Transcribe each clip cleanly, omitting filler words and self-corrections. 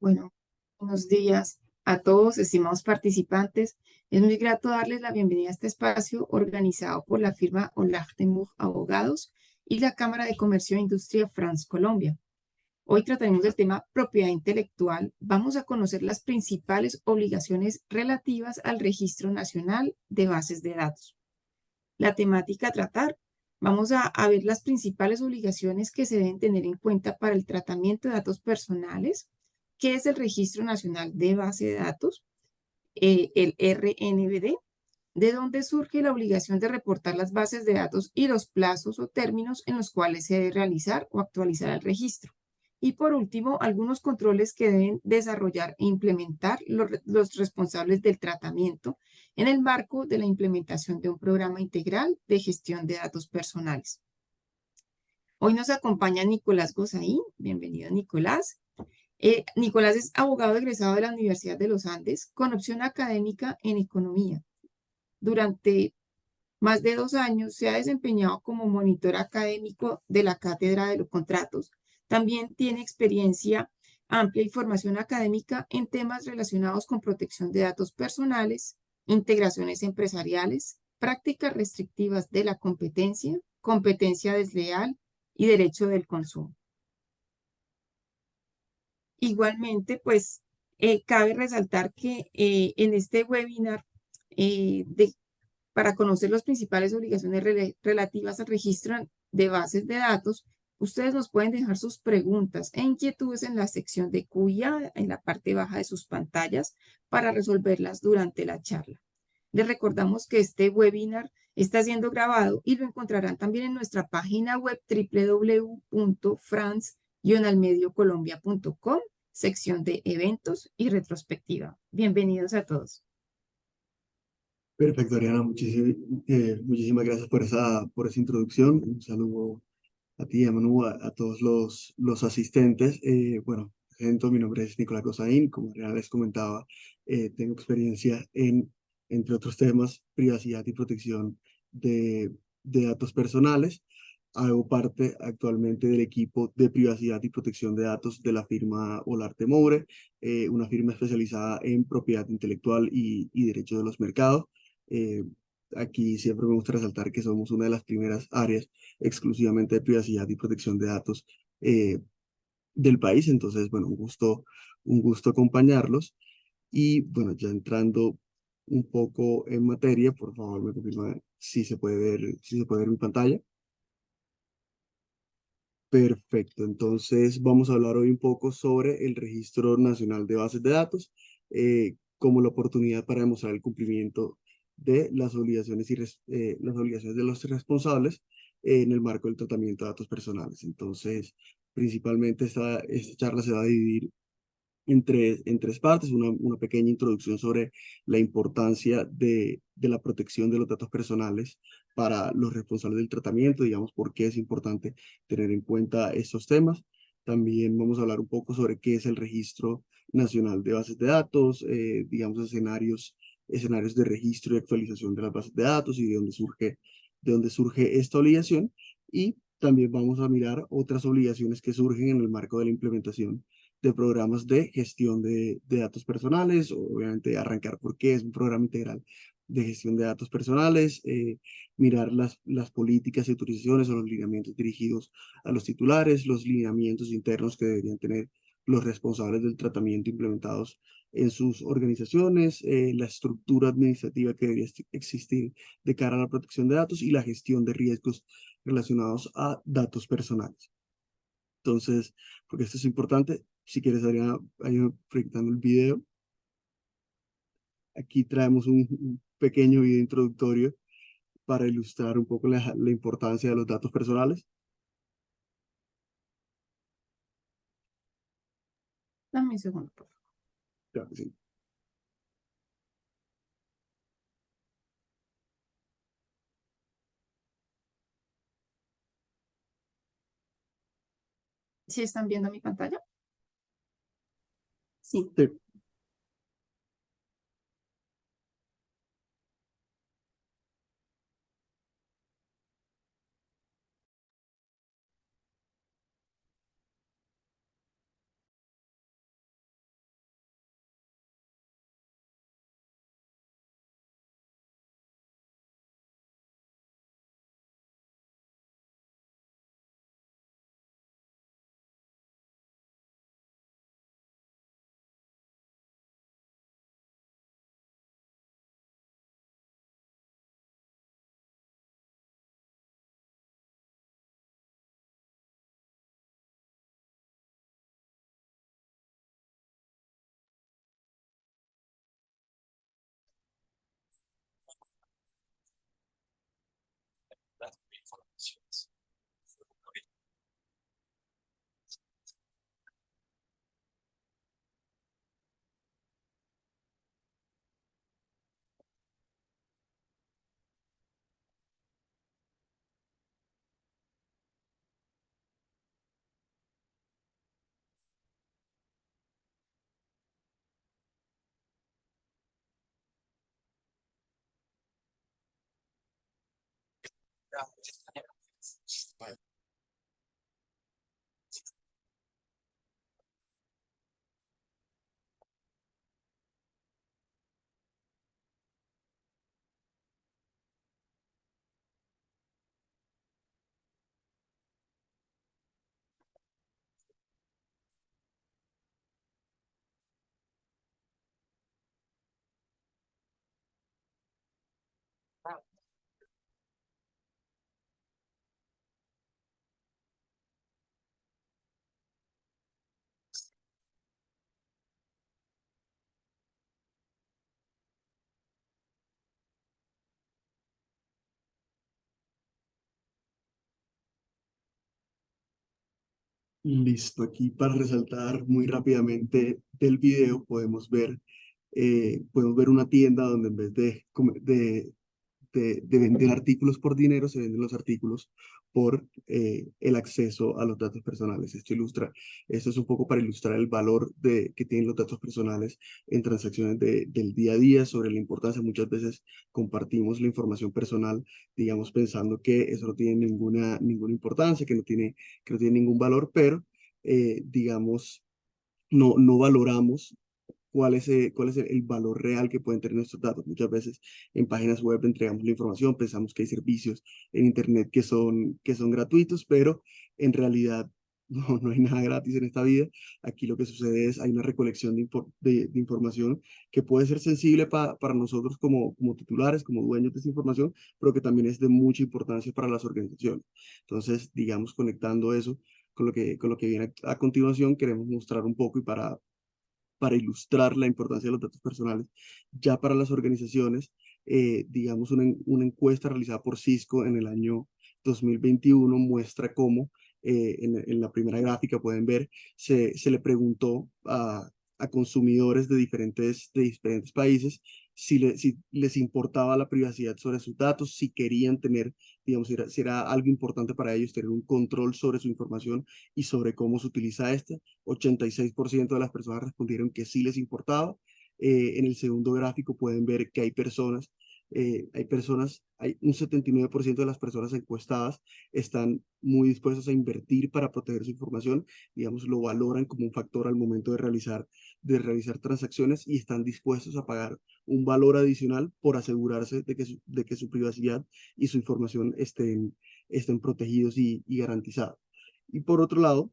Bueno, buenos días a todos, estimados participantes. Es muy grato darles la bienvenida a este espacio organizado por la firma Olachtenbuch Abogados y la Cámara de Comercio e Industria France Colombia. Hoy trataremos del tema propiedad intelectual. Vamos a conocer las principales obligaciones relativas al Registro Nacional de Bases de Datos. La temática a tratar. Vamos a ver las principales obligaciones que se deben tener en cuenta para el tratamiento de datos personales, qué es el Registro Nacional de Base de Datos, el RNBD, de dónde surge la obligación de reportar las bases de datos y los plazos o términos en los cuales se debe realizar o actualizar el registro. Y por último, algunos controles que deben desarrollar e implementar los responsables del tratamiento en el marco de la implementación de un programa integral de gestión de datos personales. Hoy nos acompaña Nicolás Gozaín. Bienvenido, Nicolás. Nicolás es abogado egresado de la Universidad de los Andes con opción académica en economía. Durante más de 2 años se ha desempeñado como monitor académico de la Cátedra de los Contratos. También tiene experiencia amplia y formación académica en temas relacionados con protección de datos personales, integraciones empresariales, prácticas restrictivas de la competencia, competencia desleal y derecho del consumo. Igualmente, pues cabe resaltar que en este webinar para conocer las principales obligaciones relativas al registro de bases de datos, ustedes nos pueden dejar sus preguntas e inquietudes en la sección de QIA, en la parte baja de sus pantallas, para resolverlas durante la charla. Les recordamos que este webinar está siendo grabado y lo encontrarán también en nuestra página web www.france-almediocolombia.com, sección de eventos y retrospectiva. Bienvenidos a todos. Perfecto, Ariana, muchísimas gracias por esa introducción. Un saludo a ti, a Manu, a todos los asistentes. Bueno, presento, mi nombre es Nicolás Gozaín. Como Ariana les comentaba, tengo experiencia entre otros temas, privacidad y protección de, de datos personales. Hago parte actualmente del equipo de privacidad y protección de datos de la firma Olarte Moure, una firma especializada en propiedad intelectual y derecho de los mercados. Eh, Aquí siempre me gusta resaltar que somos una de las primeras áreas exclusivamente de privacidad y protección de datos del país. Entonces, bueno, un gusto acompañarlos. Y bueno, ya entrando un poco en materia, por favor, me confirma si se puede ver mi pantalla. Perfecto, entonces vamos a hablar hoy un poco sobre el Registro Nacional de Bases de Datos, como la oportunidad para demostrar el cumplimiento de las obligaciones las obligaciones de los responsables en el marco del tratamiento de datos personales. Entonces, principalmente esta charla se va a dividir en tres partes, una pequeña introducción sobre la importancia de la protección de los datos personales para los responsables del tratamiento, digamos, por qué es importante tener en cuenta estos temas. También vamos a hablar un poco sobre qué es el Registro Nacional de Bases de Datos, digamos, escenarios de registro y actualización de las bases de datos y de dónde surge esta obligación. Y también vamos a mirar otras obligaciones que surgen en el marco de la implementación de programas de gestión de datos personales, obviamente arrancar por qué es un programa integral de gestión de datos personales, mirar las políticas y autorizaciones o los lineamientos dirigidos a los titulares, los lineamientos internos que deberían tener los responsables del tratamiento implementados en sus organizaciones, la estructura administrativa que debería existir de cara a la protección de datos y la gestión de riesgos relacionados a datos personales. Entonces, porque esto es importante, si quieres, Adriana, ayúdame proyectando el video. Aquí traemos un pequeño video introductorio para ilustrar un poco la importancia de los datos personales. Dame un segundo, por favor. Claro que sí. ¿Sí están viendo mi pantalla? Sí. Sí. Listo, aquí para resaltar muy rápidamente del video podemos ver una tienda donde en vez de vender artículos por dinero, se venden los artículos por el acceso a los datos personales. Esto es un poco para ilustrar el valor que tienen los datos personales en transacciones del día a día, sobre la importancia. Muchas veces compartimos la información personal, digamos, pensando que eso no tiene ninguna importancia, que no tiene ningún valor, pero digamos, no valoramos cuál es el valor real que pueden tener nuestros datos. Muchas veces en páginas web entregamos la información, pensamos que hay servicios en Internet que son gratuitos, pero en realidad no hay nada gratis en esta vida. Aquí lo que sucede es hay una recolección de información que puede ser sensible para nosotros como titulares, como dueños de esa información, pero que también es de mucha importancia para las organizaciones. Entonces, digamos, conectando eso con lo que viene a continuación, queremos mostrar un poco y para ilustrar la importancia de los datos personales ya para las organizaciones. Digamos, una encuesta realizada por Cisco en el año 2021 muestra cómo, en la primera gráfica pueden ver, se le preguntó a consumidores de diferentes países si les importaba la privacidad sobre sus datos, si querían tener, digamos, si era algo importante para ellos tener un control sobre su información y sobre cómo se utiliza esta. 86% de las personas respondieron que sí les importaba. En el segundo gráfico pueden ver que hay un 79% de las personas encuestadas están muy dispuestos a invertir para proteger su información, digamos, lo valoran como un factor al momento de realizar transacciones y están dispuestos a pagar un valor adicional por asegurarse de que su privacidad y su información estén protegidos y garantizados. Y por otro lado,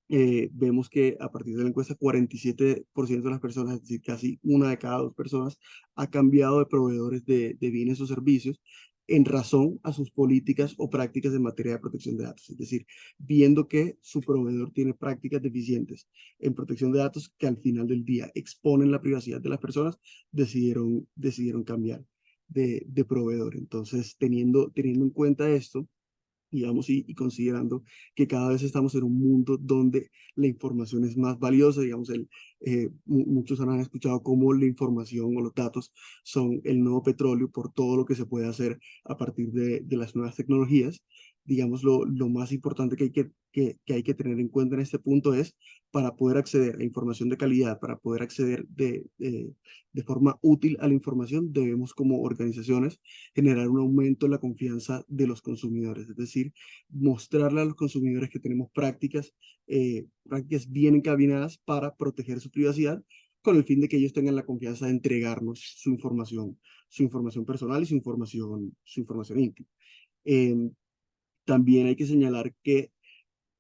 vemos que a partir de la encuesta, 47% de las personas, es decir, casi una de cada dos personas, ha cambiado de proveedores de bienes o servicios en razón a sus políticas o prácticas en materia de protección de datos. Es decir, viendo que su proveedor tiene prácticas deficientes en protección de datos que al final del día exponen la privacidad de las personas, decidieron cambiar de proveedor. Entonces, teniendo en cuenta esto, digamos, y considerando que cada vez estamos en un mundo donde la información es más valiosa, digamos, muchos han escuchado cómo la información o los datos son el nuevo petróleo por todo lo que se puede hacer a partir de las nuevas tecnologías. Digamos, lo más importante que hay que tener en cuenta en este punto es, para poder acceder a información de calidad, para poder acceder de forma útil a la información, debemos como organizaciones generar un aumento en la confianza de los consumidores, es decir, mostrarle a los consumidores que tenemos prácticas bien encaminadas para proteger su privacidad, con el fin de que ellos tengan la confianza de entregarnos su información personal y su información íntima. Em, También hay que señalar que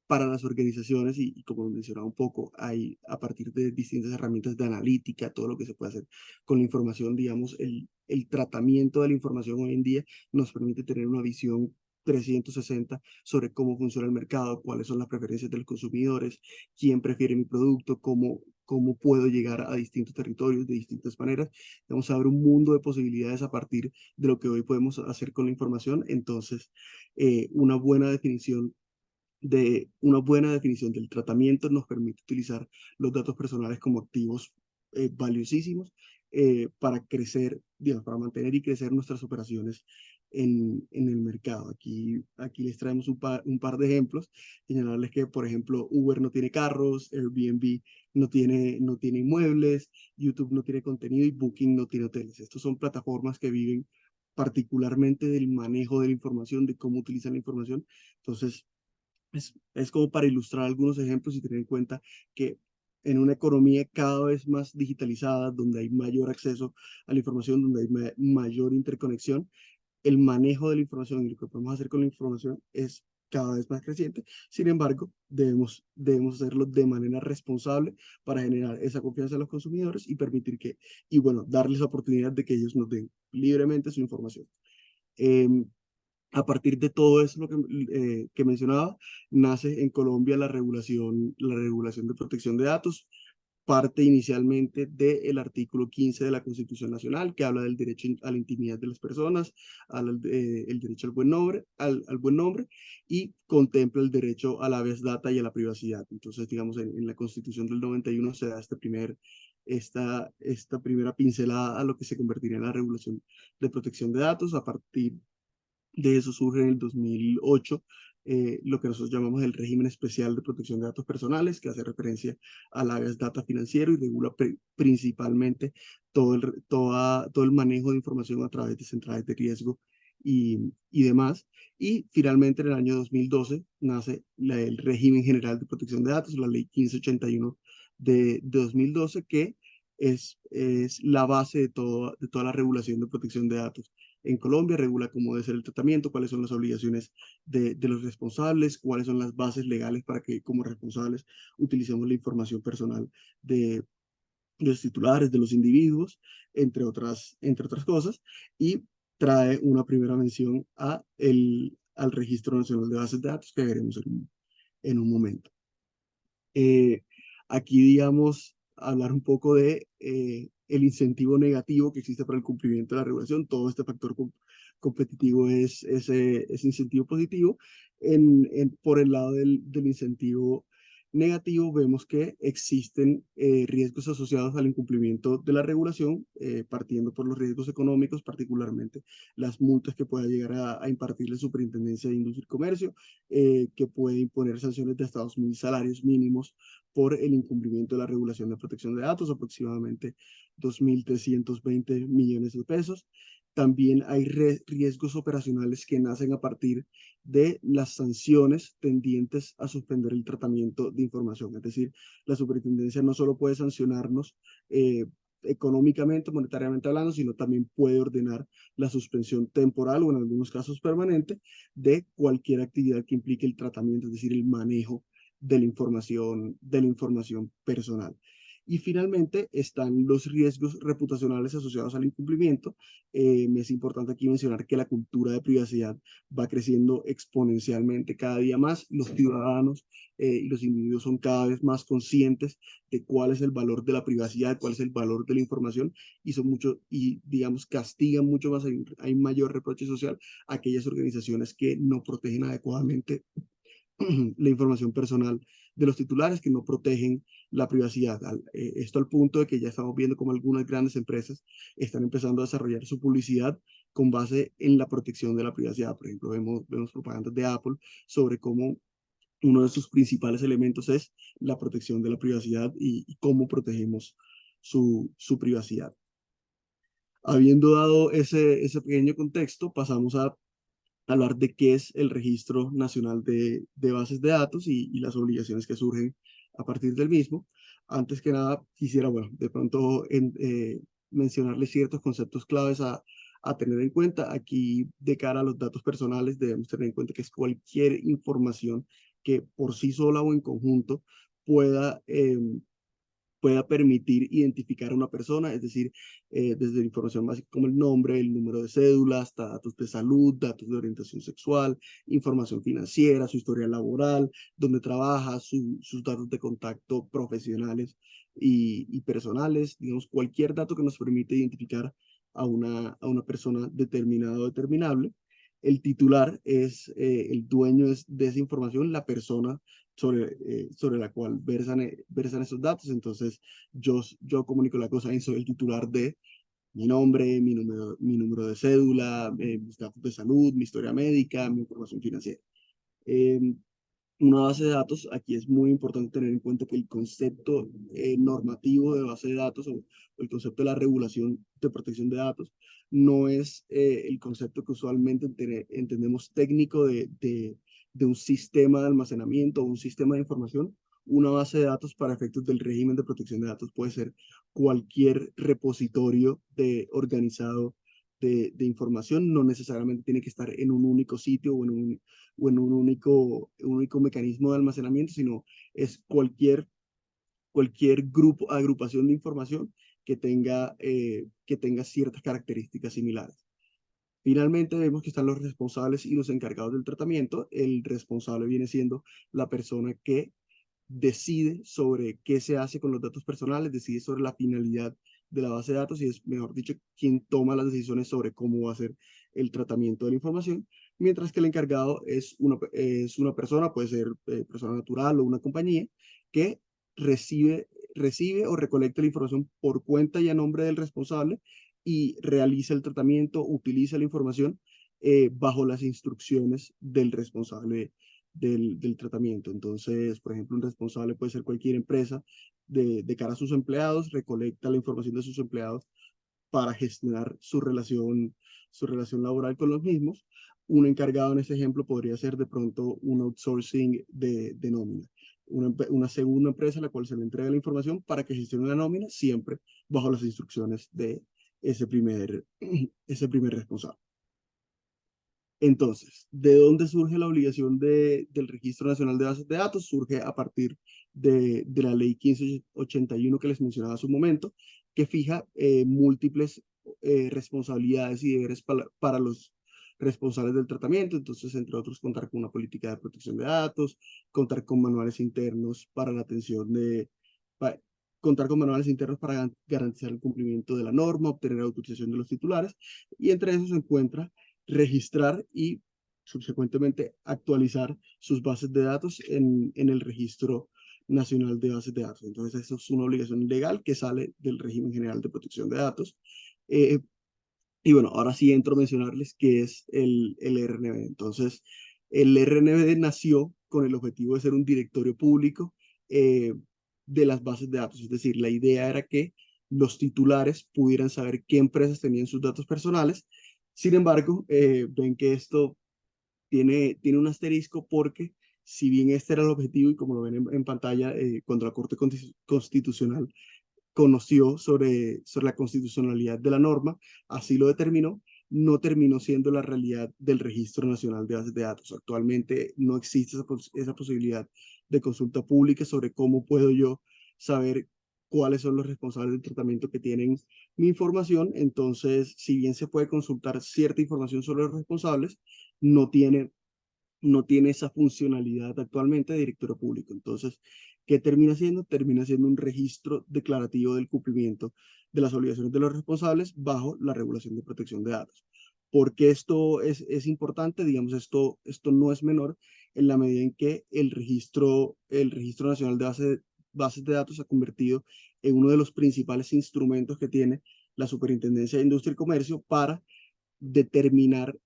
para las organizaciones, y como mencionaba un poco, hay a partir de distintas herramientas de analítica, todo lo que se puede hacer con la información, digamos, el tratamiento de la información hoy en día nos permite tener una visión 360 sobre cómo funciona el mercado, cuáles son las preferencias de los consumidores, quién prefiere mi producto, cómo puedo llegar a distintos territorios de distintas maneras. Vamos a ver un mundo de posibilidades a partir de lo que hoy podemos hacer con la información. Entonces, una buena definición del tratamiento nos permite utilizar los datos personales como activos valiosísimos para crecer, digamos, para mantener y crecer nuestras operaciones en el mercado. Aquí les traemos un par de ejemplos, señalarles que, por ejemplo, Uber no tiene carros, Airbnb no tiene inmuebles, YouTube no tiene contenido y Booking no tiene hoteles. Estos son plataformas que viven particularmente del manejo de la información, de cómo utilizan la información. Entonces, es como para ilustrar algunos ejemplos y tener en cuenta que en una economía cada vez más digitalizada, donde hay mayor acceso a la información, donde hay mayor interconexión, el manejo de la información y lo que podemos hacer con la información es cada vez más creciente. Sin embargo, debemos hacerlo de manera responsable para generar esa confianza en los consumidores y permitir que, y bueno, darles la oportunidad de que ellos nos den libremente su información. Em, a partir de todo eso que mencionaba, nace en Colombia la regulación de protección de datos, parte inicialmente del artículo 15 de la Constitución Nacional, que habla del derecho a la intimidad de las personas, el derecho al buen nombre, y contempla el derecho a la habeas data y a la privacidad. Entonces, digamos, en la Constitución del 91 se da esta primera pincelada a lo que se convertiría en la regulación de protección de datos. A partir de eso surge en el 2008 lo que nosotros llamamos el régimen especial de protección de datos personales, que hace referencia al habeas data financiero y regula principalmente todo el manejo de información a través de centrales de riesgo y demás. Y finalmente en el año 2012 nace el régimen general de protección de datos, la ley 1581 de 2012, que es la base de toda la regulación de protección de datos en Colombia. Regula cómo debe ser el tratamiento, cuáles son las obligaciones de los responsables, cuáles son las bases legales para que como responsables utilicemos la información personal de los titulares, de los individuos, entre otras cosas, y trae una primera mención al Registro Nacional de Bases de Datos que veremos en un momento. Aquí, digamos, hablar un poco de el incentivo negativo que existe para el cumplimiento de la regulación. Todo este factor competitivo es ese incentivo positivo. Por el lado del incentivo negativo, vemos que existen riesgos asociados al incumplimiento de la regulación, partiendo por los riesgos económicos, particularmente las multas que pueda llegar a impartir la Superintendencia de Industria y Comercio, que puede imponer sanciones de hasta 2.000 salarios mínimos por el incumplimiento de la regulación de protección de datos, aproximadamente 2.320 millones de pesos. También hay riesgos operacionales que nacen a partir de las sanciones tendientes a suspender el tratamiento de información. Es decir, la superintendencia no solo puede sancionarnos económicamente, monetariamente hablando, sino también puede ordenar la suspensión temporal o en algunos casos permanente de cualquier actividad que implique el tratamiento, es decir, el manejo de la información personal. Y finalmente están los riesgos reputacionales asociados al incumplimiento. Me es importante aquí mencionar que la cultura de privacidad va creciendo exponencialmente cada día más. Los ciudadanos y los individuos son cada vez más conscientes de cuál es el valor de la privacidad, cuál es el valor de la información y digamos, castigan mucho más, hay mayor reproche social a aquellas organizaciones que no protegen adecuadamente la información personal de los titulares, que no protegen la privacidad. Esto al punto de que ya estamos viendo como algunas grandes empresas están empezando a desarrollar su publicidad con base en la protección de la privacidad. Por ejemplo, vemos propagandas de Apple sobre cómo uno de sus principales elementos es la protección de la privacidad y cómo protegemos su privacidad. Habiendo dado ese pequeño contexto, pasamos a hablar de qué es el Registro Nacional de Bases de Datos y las obligaciones que surgen a partir del mismo. Antes que nada, quisiera, bueno, de pronto mencionarles ciertos conceptos claves a tener en cuenta. Aquí, de cara a los datos personales, debemos tener en cuenta que es cualquier información que por sí sola o en conjunto pueda pueda permitir identificar a una persona, es decir, desde la información básica como el nombre, el número de cédula, hasta datos de salud, datos de orientación sexual, información financiera, su historia laboral, dónde trabaja, sus datos de contacto profesionales y personales, digamos, cualquier dato que nos permite identificar a una persona determinada o determinable. El titular es el dueño de esa información, la persona sobre la cual versan esos datos. Entonces, yo comunico la cosa, soy el titular de mi nombre, mi número de cédula, mis datos de salud, mi historia médica, mi información financiera. Eh, Una base de datos, aquí es muy importante tener en cuenta que el concepto normativo de base de datos o el concepto de la regulación de protección de datos no es el concepto que usualmente entendemos técnico de un sistema de almacenamiento o un sistema de información. Una base de datos para efectos del régimen de protección de datos puede ser cualquier repositorio organizado de información, no necesariamente tiene que estar en un único sitio o en un único mecanismo de almacenamiento, sino es cualquier grupo, agrupación de información que tenga ciertas características similares. Finalmente vemos que están los responsables y los encargados del tratamiento. El responsable viene siendo la persona que decide sobre qué se hace con los datos personales, decide sobre la finalidad de la base de datos y es, mejor dicho, quien toma las decisiones sobre cómo va a ser el tratamiento de la información, mientras que el encargado es una persona, puede ser persona natural o una compañía, que recibe o recolecta la información por cuenta y a nombre del responsable y realiza el tratamiento, utiliza la información bajo las instrucciones del responsable del tratamiento. Entonces, por ejemplo, un responsable puede ser cualquier empresa de cara a sus empleados, recolecta la información de sus empleados para gestionar su relación laboral con los mismos. Un encargado en este ejemplo podría ser de pronto un outsourcing de nómina. Una segunda empresa a la cual se le entrega la información para que gestione la nómina, siempre bajo las instrucciones de ese primer responsable. Entonces, ¿de dónde surge la obligación del Registro Nacional de Bases de Datos? Surge a partir de la Ley 1581 que les mencionaba hace un momento, que fija múltiples responsabilidades y deberes para los responsables del tratamiento. Entonces, entre otros, contar con una política de protección de datos, contar con manuales internos para la atención pa- contar con manuales internos para garantizar el cumplimiento de la norma, obtener autorización de los titulares, y entre esos se encuentra registrar y subsecuentemente actualizar sus bases de datos en el Registro Nacional de Bases de Datos. Entonces, eso es una obligación legal que sale del régimen general de protección de datos. Eh, y bueno, ahora sí entro a mencionarles qué es el RNB. Entonces, el RNB nació con el objetivo de ser un directorio público eh, de las bases de datos. Es decir, la idea era que los titulares pudieran saber qué empresas tenían sus datos personales. Sin embargo, ven que esto tiene un asterisco porque si bien este era el objetivo y como lo ven en pantalla, cuando la Corte Constitucional conoció sobre la constitucionalidad de la norma, así lo determinó, no terminó siendo la realidad del Registro Nacional de Bases de Datos. Actualmente no existe esa posibilidad de consulta pública sobre cómo puedo yo saber cuáles son los responsables del tratamiento que tienen mi información. Entonces, si bien se puede consultar cierta información sobre los responsables, no tiene no tiene esa funcionalidad actualmente de directorio público. Entonces, ¿qué termina siendo? Termina siendo un registro declarativo del cumplimiento de las obligaciones de los responsables bajo la regulación de protección de datos. ¿Por qué esto es importante? Digamos, esto no es menor en la medida en que el registro Nacional de Bases de Datos se ha convertido en uno de los principales instrumentos que tiene la Superintendencia de Industria y Comercio para determinar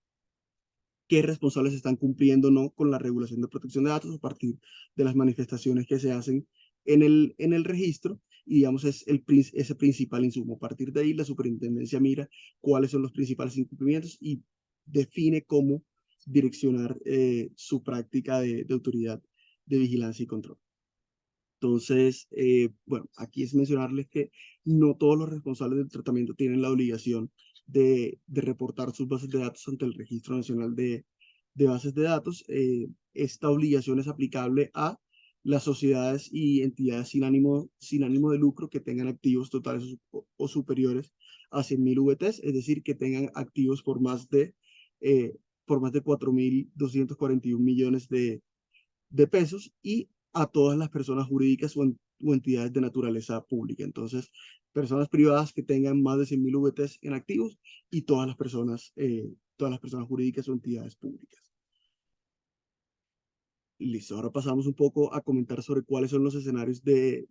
qué responsables están cumpliendo o no con la regulación de protección de datos a partir de las manifestaciones que se hacen en el registro y digamos es ese principal insumo. A partir de ahí la superintendencia mira cuáles son los principales incumplimientos y define cómo direccionar su práctica de autoridad de vigilancia y control. Entonces, bueno, aquí es mencionarles que no todos los responsables del tratamiento tienen la obligación de reportar sus bases de datos ante el Registro Nacional de Bases de Datos. Esta obligación es aplicable a las sociedades y entidades sin ánimo de lucro que tengan activos totales o superiores a 100.000 VTs, es decir, que tengan activos eh, por más de 4.241 millones de pesos y a todas las personas jurídicas o entidades de naturaleza pública. Entonces, personas privadas que tengan más de 100.000 VTs en activos y todas las personas jurídicas o entidades públicas. Listo, ahora pasamos un poco a comentar sobre cuáles son los escenarios de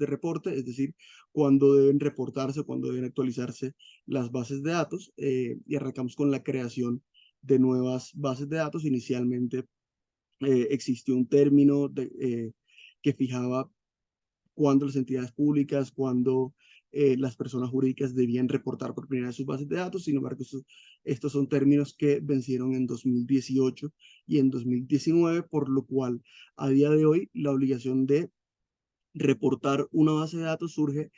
reporte, es decir, cuándo deben reportarse, cuándo deben actualizarse las bases de datos, y arrancamos con la creación de nuevas bases de datos. Inicialmente existió un término que fijaba cuándo las entidades públicas, cuándo las personas jurídicas debían reportar por primera vez sus bases de datos. Sin embargo, estos son términos que vencieron en 2018 y en 2019, por lo cual a día de hoy la obligación de reportar una base de datos surge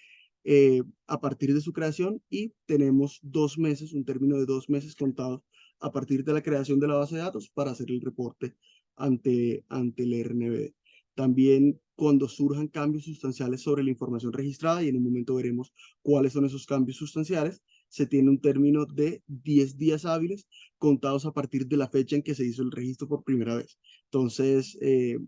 a partir de su creación, y tenemos 2 meses, un término de 2 meses contados a partir de la creación de la base de datos para hacer el reporte ante el RNB. También cuando surjan cambios sustanciales sobre la información registrada, y en un momento veremos cuáles son esos cambios sustanciales, se tiene un término de 10 días hábiles contados a partir de la fecha en que se hizo el registro por primera vez. Entonces,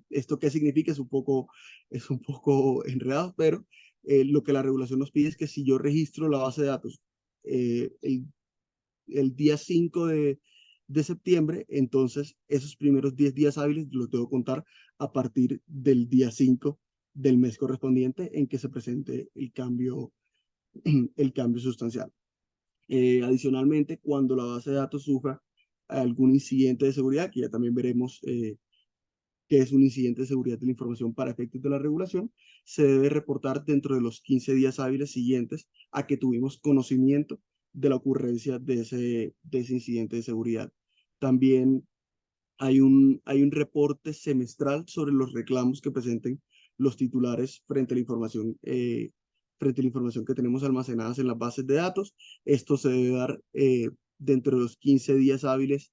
¿esto qué significa? Es un poco enredado, pero lo que la regulación nos pide es que si yo registro la base de datos eh, el, el día 5 de septiembre, entonces esos primeros 10 días hábiles los debo contar a partir del día 5 del mes correspondiente en que se presente el cambio sustancial. Adicionalmente, cuando la base de datos sufra algún incidente de seguridad, que ya también veremos que es un incidente de seguridad de la información para efectos de la regulación, se debe reportar dentro de los 15 días hábiles siguientes a que tuvimos conocimiento de la ocurrencia de ese incidente de seguridad. También hay un reporte semestral sobre los reclamos que presenten los titulares frente a la información que tenemos almacenadas en las bases de datos. Esto se debe dar dentro de los 15 días hábiles,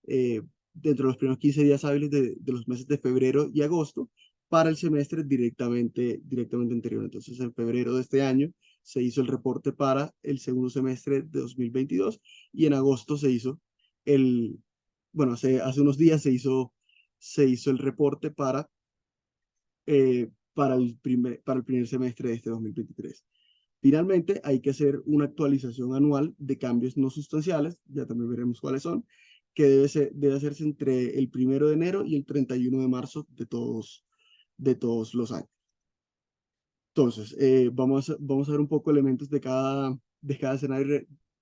eh, dentro de los primeros 15 días hábiles de los meses de febrero y agosto para el semestre directamente anterior. Entonces, en febrero de este año se hizo el reporte para el segundo semestre de 2022, y en agosto se hizo el, bueno, hace unos días se hizo el reporte para el primer semestre de este 2023. Finalmente, hay que hacer una actualización anual de cambios no sustanciales, ya también veremos cuáles son, que debe hacerse entre el 1 de enero y el 31 de marzo de todos los años. Entonces, vamos a ver un poco elementos de cada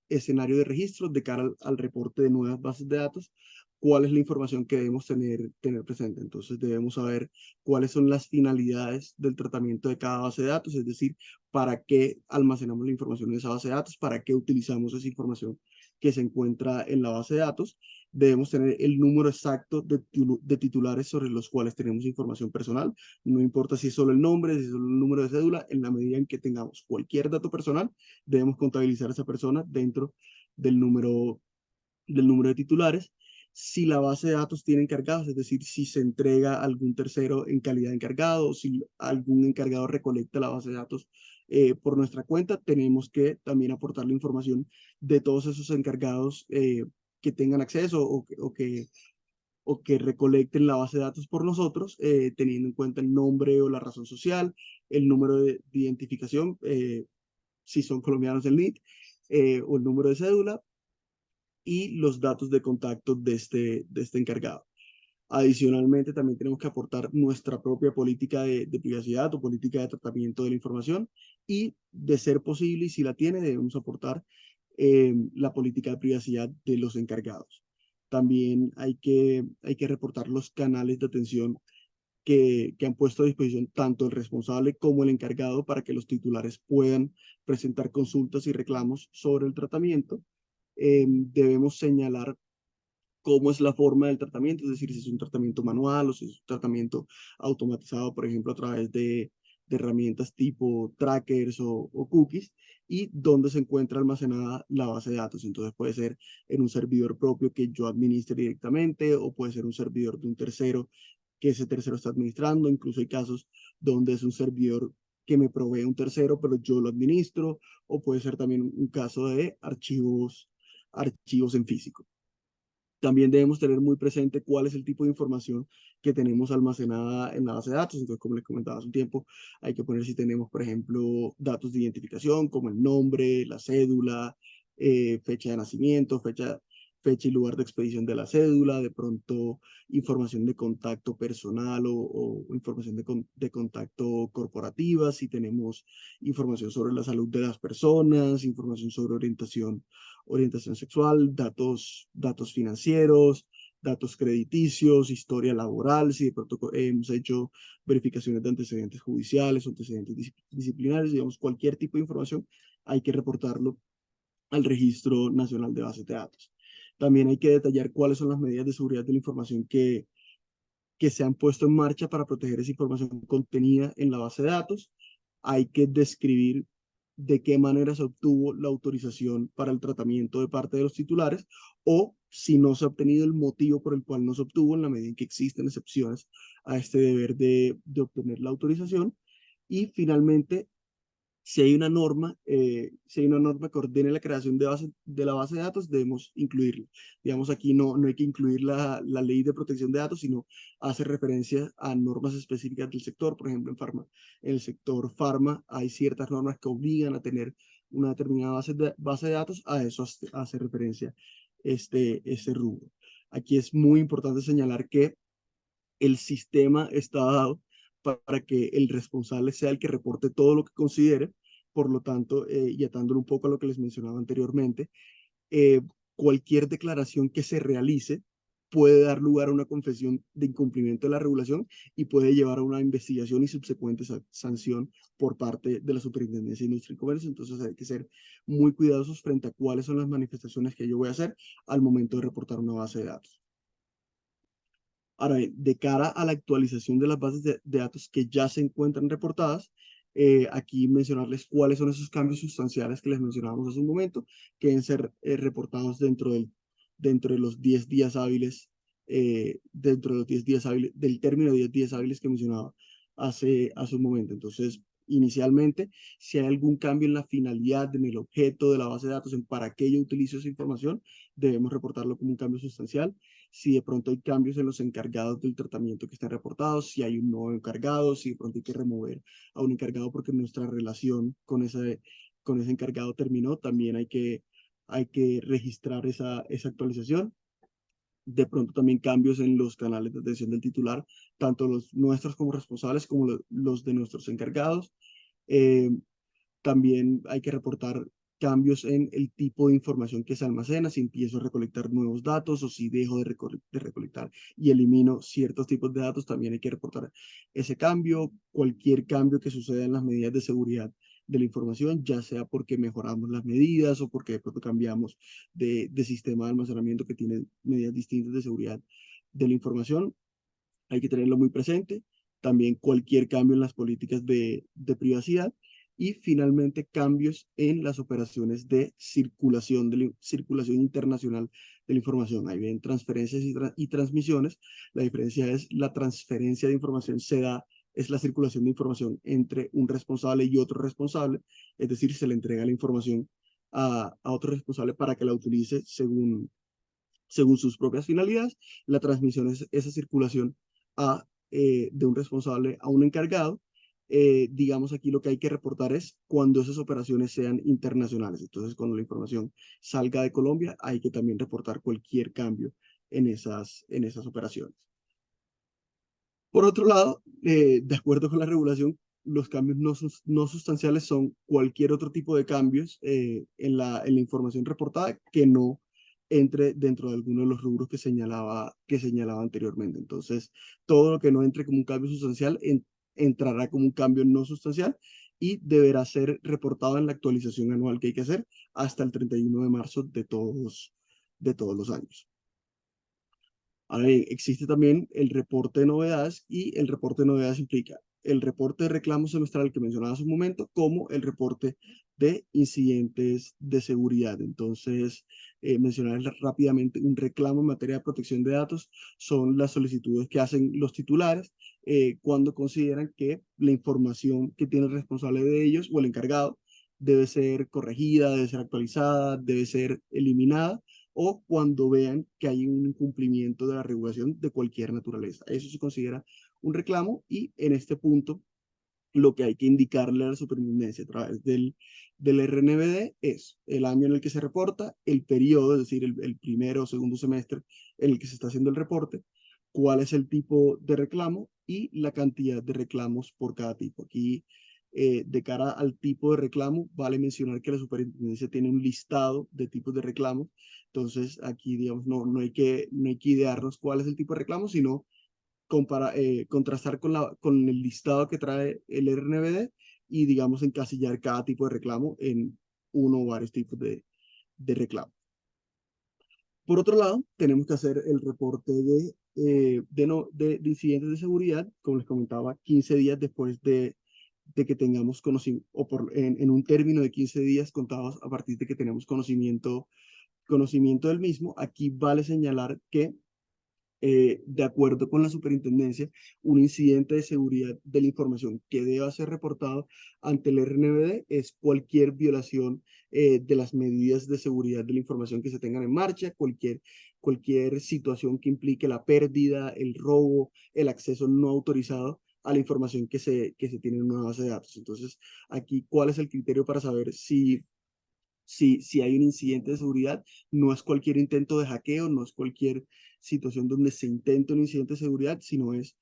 escenario de registro de cara al reporte de nuevas bases de datos. ¿Cuál es la información que debemos tener presente? Entonces, debemos saber cuáles son las finalidades del tratamiento de cada base de datos, es decir, para qué almacenamos la información en esa base de datos, para qué utilizamos esa información que se encuentra en la base de datos. Debemos tener el número exacto de titulares sobre los cuales tenemos información personal. No importa si es solo el nombre, si es solo el número de cédula, en la medida en que tengamos cualquier dato personal, debemos contabilizar a esa persona dentro del número de titulares. Si la base de datos tiene encargados, es decir, si se entrega a algún tercero en calidad de encargado, o si algún encargado recolecta la base de datos por nuestra cuenta, tenemos que también aportar la información de todos esos encargados que tengan acceso o que recolecten la base de datos por nosotros, teniendo en cuenta el nombre o la razón social, el número de identificación, si son colombianos el NIT, o el número de cédula, y los datos de contacto de este encargado. Adicionalmente, también tenemos que aportar nuestra propia política de privacidad o política de tratamiento de la información, y de ser posible, y si la tiene, debemos aportar la política de privacidad de los encargados. También hay que reportar los canales de atención que han puesto a disposición tanto el responsable como el encargado para que los titulares puedan presentar consultas y reclamos sobre el tratamiento. Debemos señalar cómo es la forma del tratamiento, es decir, si es un tratamiento manual o si es un tratamiento automatizado, por ejemplo, a través de herramientas tipo trackers o cookies, y dónde se encuentra almacenada la base de datos. Entonces puede ser en un servidor propio que yo administre directamente, o puede ser un servidor de un tercero que ese tercero está administrando. Incluso hay casos donde es un servidor que me provee un tercero, pero yo lo administro, o puede ser también un caso de archivos en físico. También debemos tener muy presente cuál es el tipo de información que tenemos almacenada en la base de datos. Entonces, como les comentaba hace un tiempo, hay que poner si tenemos, por ejemplo, datos de identificación como el nombre, la cédula, fecha de nacimiento, fecha y lugar de expedición de la cédula, de pronto información de contacto personal o información de contacto corporativa, si tenemos información sobre la salud de las personas, información sobre orientación sexual, datos financieros, datos crediticios, historia laboral, si de pronto hemos hecho verificaciones de antecedentes judiciales o antecedentes disciplinarios, digamos, cualquier tipo de información, hay que reportarlo al Registro Nacional de Bases de Datos. También hay que detallar cuáles son las medidas de seguridad de la información que se han puesto en marcha para proteger esa información contenida en la base de datos. Hay que describir de qué manera se obtuvo la autorización para el tratamiento de parte de los titulares o si no se ha obtenido el motivo por el cual no se obtuvo, en la medida en que existen excepciones a este deber de obtener la autorización. Y finalmente, si hay una norma que ordene la creación de la base de datos, debemos incluirla. Digamos, aquí no hay que incluir la ley de protección de datos, sino hace referencia a normas específicas del sector. Por ejemplo, en el sector farma hay ciertas normas que obligan a tener una determinada base de datos, a eso hace referencia este rubro. Aquí es muy importante señalar que el sistema está dado para que el responsable sea el que reporte todo lo que considere. Por lo tanto, y atándolo un poco a lo que les mencionaba anteriormente, eh, cualquier declaración que se realice puede dar lugar a una confesión de incumplimiento de la regulación y puede llevar a una investigación y subsecuente sanción por parte de la Superintendencia de Industria y Comercio. Entonces hay que ser muy cuidadosos frente a cuáles son las manifestaciones que yo voy a hacer al momento de reportar una base de datos. Ahora bien, de cara a la actualización de las bases de datos que ya se encuentran reportadas, aquí mencionarles cuáles son esos cambios sustanciales que les mencionábamos hace un momento, que deben ser reportados dentro de los 10 días hábiles, dentro de los 10 días hábiles, del término de 10 días hábiles que mencionaba hace un momento. Entonces, inicialmente, si hay algún cambio en la finalidad, en el objeto de la base de datos, en para qué yo utilizo esa información, debemos reportarlo como un cambio sustancial. Si de pronto hay cambios en los encargados del tratamiento que están reportados, si hay un nuevo encargado, si de pronto hay que remover a un encargado porque nuestra relación con ese encargado terminó, también hay que registrar esa actualización. De pronto también cambios en los canales de atención del titular, tanto los nuestros como responsables como los de nuestros encargados. Eh, También hay que reportar cambios en el tipo de información que se almacena, si empiezo a recolectar nuevos datos o si dejo de recolectar y elimino ciertos tipos de datos, también hay que reportar ese cambio, cualquier cambio que suceda en las medidas de seguridad de la información, ya sea porque mejoramos las medidas o porque de pronto cambiamos de sistema de almacenamiento que tiene medidas distintas de seguridad de la información, hay que tenerlo muy presente. También cualquier cambio en las políticas de privacidad y finalmente cambios en las operaciones de circulación internacional de la información. Ahí ven transferencias y transmisiones. La diferencia es la transferencia de información es la circulación de información entre un responsable y otro responsable, es decir, se le entrega la información a otro responsable para que la utilice según sus propias finalidades. La transmisión es esa circulación de un responsable a un encargado. Digamos aquí lo que hay que reportar es cuando esas operaciones sean internacionales. Entonces, cuando la información salga de Colombia, hay que también reportar cualquier cambio en esas operaciones. Por otro lado, de acuerdo con la regulación, los cambios no sustanciales son cualquier otro tipo de cambios en la información reportada que no entre dentro de alguno de los rubros que señalaba anteriormente. Entonces, todo lo que no entre como un cambio sustancial entrará como un cambio no sustancial y deberá ser reportado en la actualización anual que hay que hacer hasta el 31 de marzo de todos los años. Ahora bien, existe también el reporte de novedades y el reporte de novedades implica el reporte de reclamo semestral que mencionaba hace un momento, como el reporte de incidentes de seguridad. Entonces, mencionarles rápidamente un reclamo en materia de protección de datos son las solicitudes que hacen los titulares cuando consideran que la información que tiene el responsable de ellos o el encargado debe ser corregida, debe ser actualizada, debe ser eliminada o cuando vean que hay un incumplimiento de la regulación de cualquier naturaleza. Eso se considera un reclamo y en este punto lo que hay que indicarle a la superintendencia a través del RNBD es el año en el que se reporta, el periodo, es decir, el primero o segundo semestre en el que se está haciendo el reporte, cuál es el tipo de reclamo y la cantidad de reclamos por cada tipo. Aquí De cara al tipo de reclamo, vale mencionar que la superintendencia tiene un listado de tipos de reclamos. Entonces, aquí, digamos, no hay que idearnos cuál es el tipo de reclamo, sino contrastar con el listado que trae el RNBD y, digamos, encasillar cada tipo de reclamo en uno o varios tipos de reclamo. Por otro lado, tenemos que hacer el reporte de incidentes de seguridad, como les comentaba, 15 días después de que tengamos conocimiento, o en un término de 15 días contados a partir de que tenemos conocimiento del mismo. Aquí vale señalar que de acuerdo con la superintendencia, un incidente de seguridad de la información que deba ser reportado ante el RNBD es cualquier violación de las medidas de seguridad de la información que se tengan en marcha, cualquier situación que implique la pérdida, el robo, el acceso no autorizado a la información que se tiene en una base de datos. Entonces, aquí, ¿cuál es el criterio para saber si hay un incidente de seguridad? No es cualquier intento de hackeo, no es cualquier situación donde se intenta un incidente de seguridad, sino es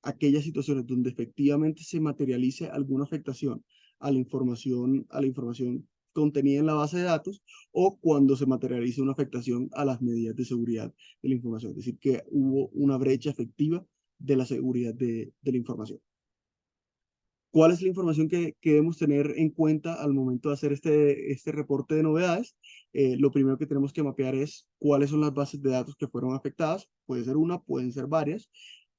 aquellas situaciones donde efectivamente se materialice alguna afectación a la información contenida en la base de datos, o cuando se materialice una afectación a las medidas de seguridad de la información, es decir, que hubo una brecha efectiva de la seguridad de la información. ¿Cuál es la información que debemos tener en cuenta al momento de hacer este reporte de novedades? Lo primero que tenemos que mapear es cuáles son las bases de datos que fueron afectadas. Puede ser una, pueden ser varias.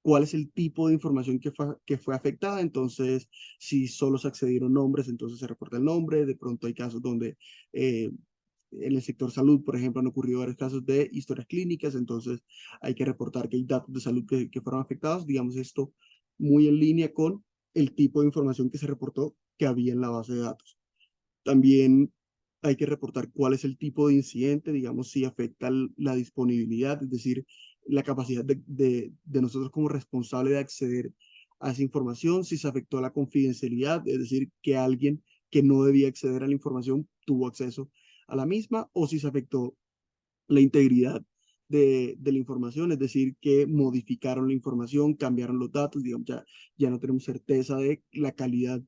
¿Cuál es el tipo de información que fue afectada? Entonces, si solo se accedieron nombres, entonces se reporta el nombre. De pronto hay casos donde en el sector salud, por ejemplo, han ocurrido varios casos de historias clínicas, entonces hay que reportar que hay datos de salud que fueron afectados. Digamos, esto muy en línea con el tipo de información que se reportó que había en la base de datos. También hay que reportar cuál es el tipo de incidente, digamos, si afecta la disponibilidad, es decir, la capacidad de nosotros como responsable de acceder a esa información, si se afectó la confidencialidad, es decir, que alguien que no debía acceder a la información tuvo acceso a la misma, o si se afectó la integridad de la información, es decir, que modificaron la información, cambiaron los datos, digamos, ya no tenemos certeza de la calidad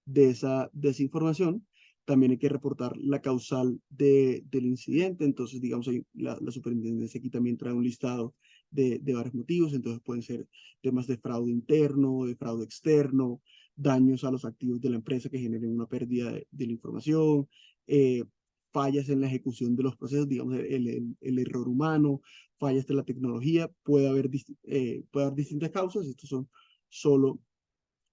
de esa información. También hay que reportar la causal del incidente, entonces, digamos, la superintendencia aquí también trae un listado de varios motivos, entonces pueden ser temas de fraude interno, de fraude externo, daños a los activos de la empresa que generen una pérdida de la información, eh, fallas en la ejecución de los procesos, digamos, el error humano, fallas de la tecnología, puede haber distintas causas. Estos son solo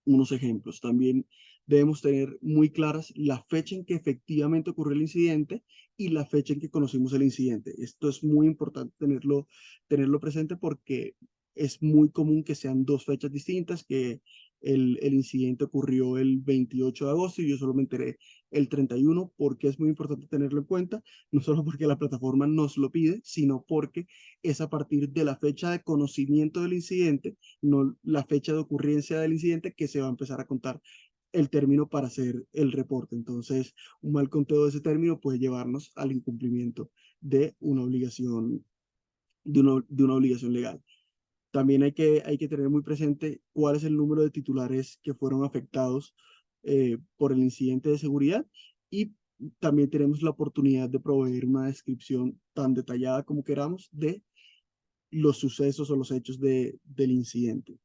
unos ejemplos. También debemos tener muy claras la fecha en que efectivamente ocurrió el incidente y la fecha en que conocimos el incidente. Esto es muy importante tenerlo presente, porque es muy común que sean dos fechas distintas, que el incidente ocurrió el 28 de agosto y yo solo me enteré el 31. Porque es muy importante tenerlo en cuenta, no solo porque la plataforma nos lo pide, sino porque es a partir de la fecha de conocimiento del incidente, no la fecha de ocurrencia del incidente, que se va a empezar a contar el término para hacer el reporte. Entonces, un mal conteo de ese término puede llevarnos al incumplimiento de una obligación, de una obligación legal. También hay que tener muy presente cuál es el número de titulares que fueron afectados por el incidente de seguridad, y también tenemos la oportunidad de proveer una descripción tan detallada como queramos de los sucesos o los hechos del incidente.